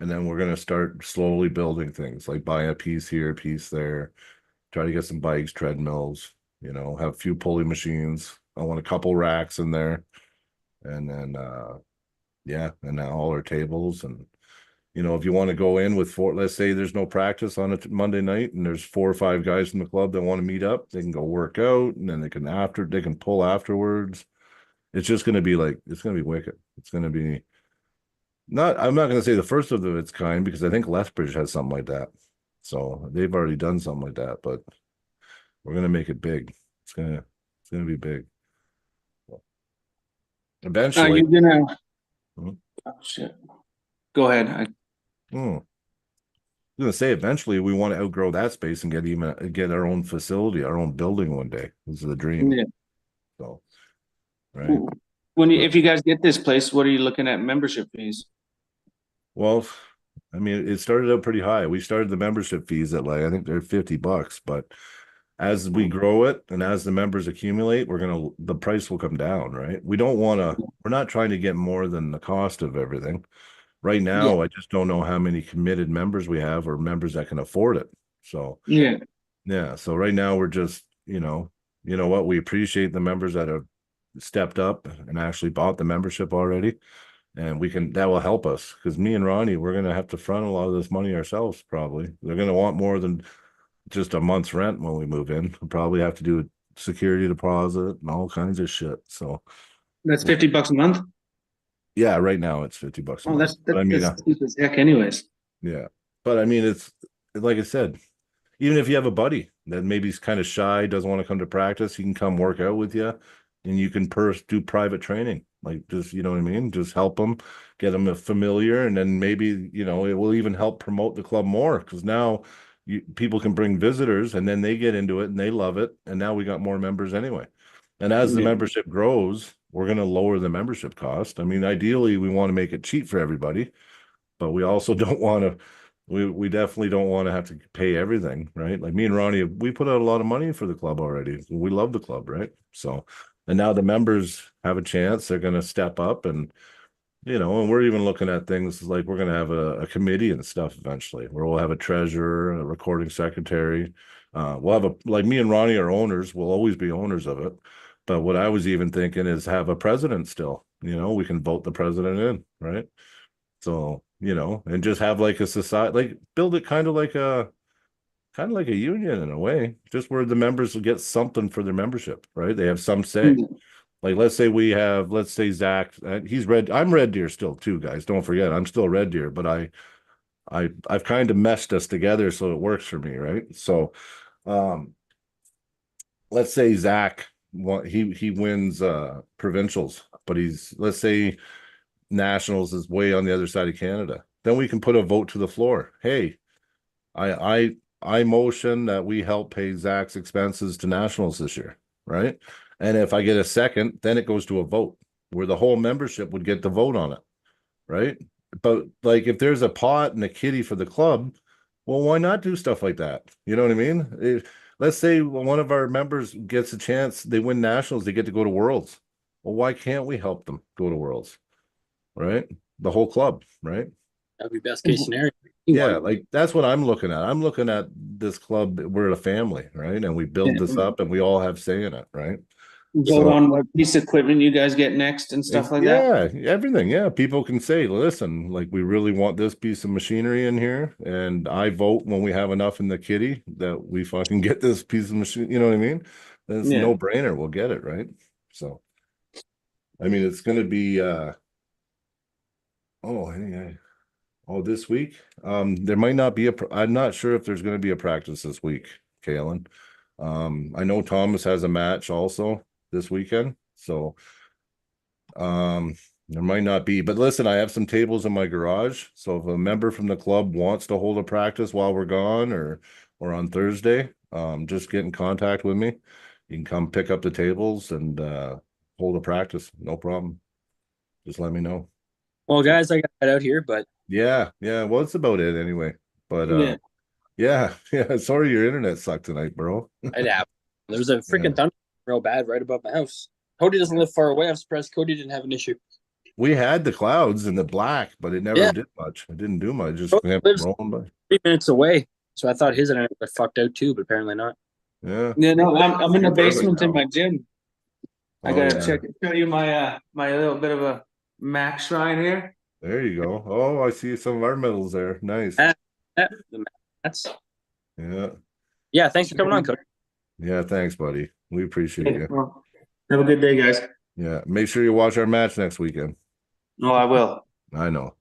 and then we're gonna start slowly building things like buy a piece here, a piece there, try to get some bikes, treadmills, have a few pulley machines. I want a couple racks in there, and then and then all our tables. And if you want to go in with four, let's say there's no practice on a Monday night and there's 4 or 5 guys from the club that want to meet up, they can go work out, and then they can pull afterwards. It's just going to be it's going to be wicked. It's going to be I'm not going to say the first of its kind, because I think Lethbridge has something like that. So they've already done something like that, but we're going to make it big. It's going to be big. Are Eventually. you gonna? Mhm. Oh, shit. Go ahead. I'm gonna say eventually we want to outgrow that space and get our own facility, our own building one day. This is the dream. Yeah. So, right. If you guys get this place, what are you looking at membership fees? Well, I mean, it started out pretty high. We started the membership fees at I think they're $50, but as we grow it and as the members accumulate, the price will come down, right? We're not trying to get more than the cost of everything. Right now, I just don't know how many committed members we have or members that can afford it. So yeah. So right now we're just, what, we appreciate the members that have stepped up and actually bought the membership already. And that will help us, because me and Ronnie, we're going to have to front a lot of this money ourselves. Probably they're going to want more than just a month's rent when we move in. We'll probably have to do a security deposit and all kinds of shit. So that's $50 a month. Yeah, right now it's $50 a Oh, month. that's cheap as heck, anyways. Yeah, but I mean, it's like I said, even if you have a buddy that maybe is kind of shy, doesn't want to come to practice, he can come work out with you, and you can do private training. Like, just, you know what I mean? Just help them, get them familiar, and then maybe, it will even help promote the club more, because now people can bring visitors, and then they get into it and they love it, and now we got more members anyway. And as the membership grows, we're going to lower the membership cost. I mean, ideally, we want to make it cheap for everybody, but we also don't want to. We definitely don't want to have to pay everything, right? Like me and Ronnie, we put out a lot of money for the club already. We love the club, right? So, and now the members have a chance. They're going to step up, and and we're even looking at things like we're going to have a committee and stuff eventually, where we'll have a treasurer, a recording secretary. We'll have like me and Ronnie are owners. We'll always be owners of it. But what I was even thinking is have a president still. We can vote the president in, right? So, and just have like a society, like build it kind of like a union in a way, just where the members will get something for their membership, right? They have some say. Like, let's say Zach, I'm Red Deer still too, guys. Don't forget, I'm still Red Deer, but I've kind of meshed us together so it works for me, right? So, let's say Zach, he wins provincials, but let's say nationals is way on the other side of Canada. Then we can put a vote to the floor. Hey, I motion that we help pay Zach's expenses to nationals this year, right? And if I get a second, then it goes to a vote where the whole membership would get the vote on it, right? But like, if there's a pot and a kitty for the club, well, why not do stuff like that? You know what I mean? Let's say one of our members gets a chance, they win nationals, they get to go to Worlds. Well, why can't we help them go to Worlds? Right? The whole club, right? That'd be best case scenario. Yeah, like that's what I'm looking at. I'm looking at this club. We're a family, right? And we built this up, and we all have say in it, right? Vote on what piece of equipment you guys get next and stuff like that. Yeah, everything. Yeah, people can say, listen, like, we really want this piece of machinery in here, and I vote when we have enough in the kitty that we fucking get this piece of machine. You know what I mean? It's no brainer. We'll get it, right? So, I mean, it's gonna be this week. There might not be I'm not sure if there's gonna be a practice this week, Kalen. I know Thomas has a match also this weekend, so there might not be, but listen, I have some tables in my garage. So if a member from the club wants to hold a practice while we're gone or on Thursday, just get in contact with me. You can come pick up the tables and hold a practice, no problem. Just let me know. Well, guys, I got to head out here, but Yeah, well, that's about it anyway. But Yeah. yeah, sorry your internet sucked tonight, bro. I'd have. There was a freaking Yeah. thunder real bad right above my house. Cody doesn't live far away. I'm surprised Cody didn't have an issue. We had the clouds and the black, but it never Yeah. did much. It didn't do much. Just Cody kept lives rolling by. 3 minutes away, so I thought his internet got fucked out too, but apparently not. Yeah. Yeah, no, I'm in the Perfect basement in now. my gym. I Oh, gotta yeah. show you my my little bit of a Mac shrine here. There you go. Oh, I see some of our medals there. Nice. Yeah, that's Yeah. thanks for coming on, Cody. Yeah. Thanks, buddy. We appreciate you. Well, have a good day, guys. Yeah. Make sure you watch our match next weekend. Oh, I will. I know.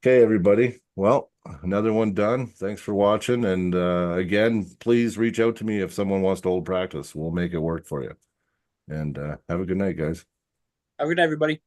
Okay, everybody. Well, another one done. Thanks for watching. And again, please reach out to me if someone wants to hold practice. We'll make it work for you. And have a good night, guys. Have a good night, everybody.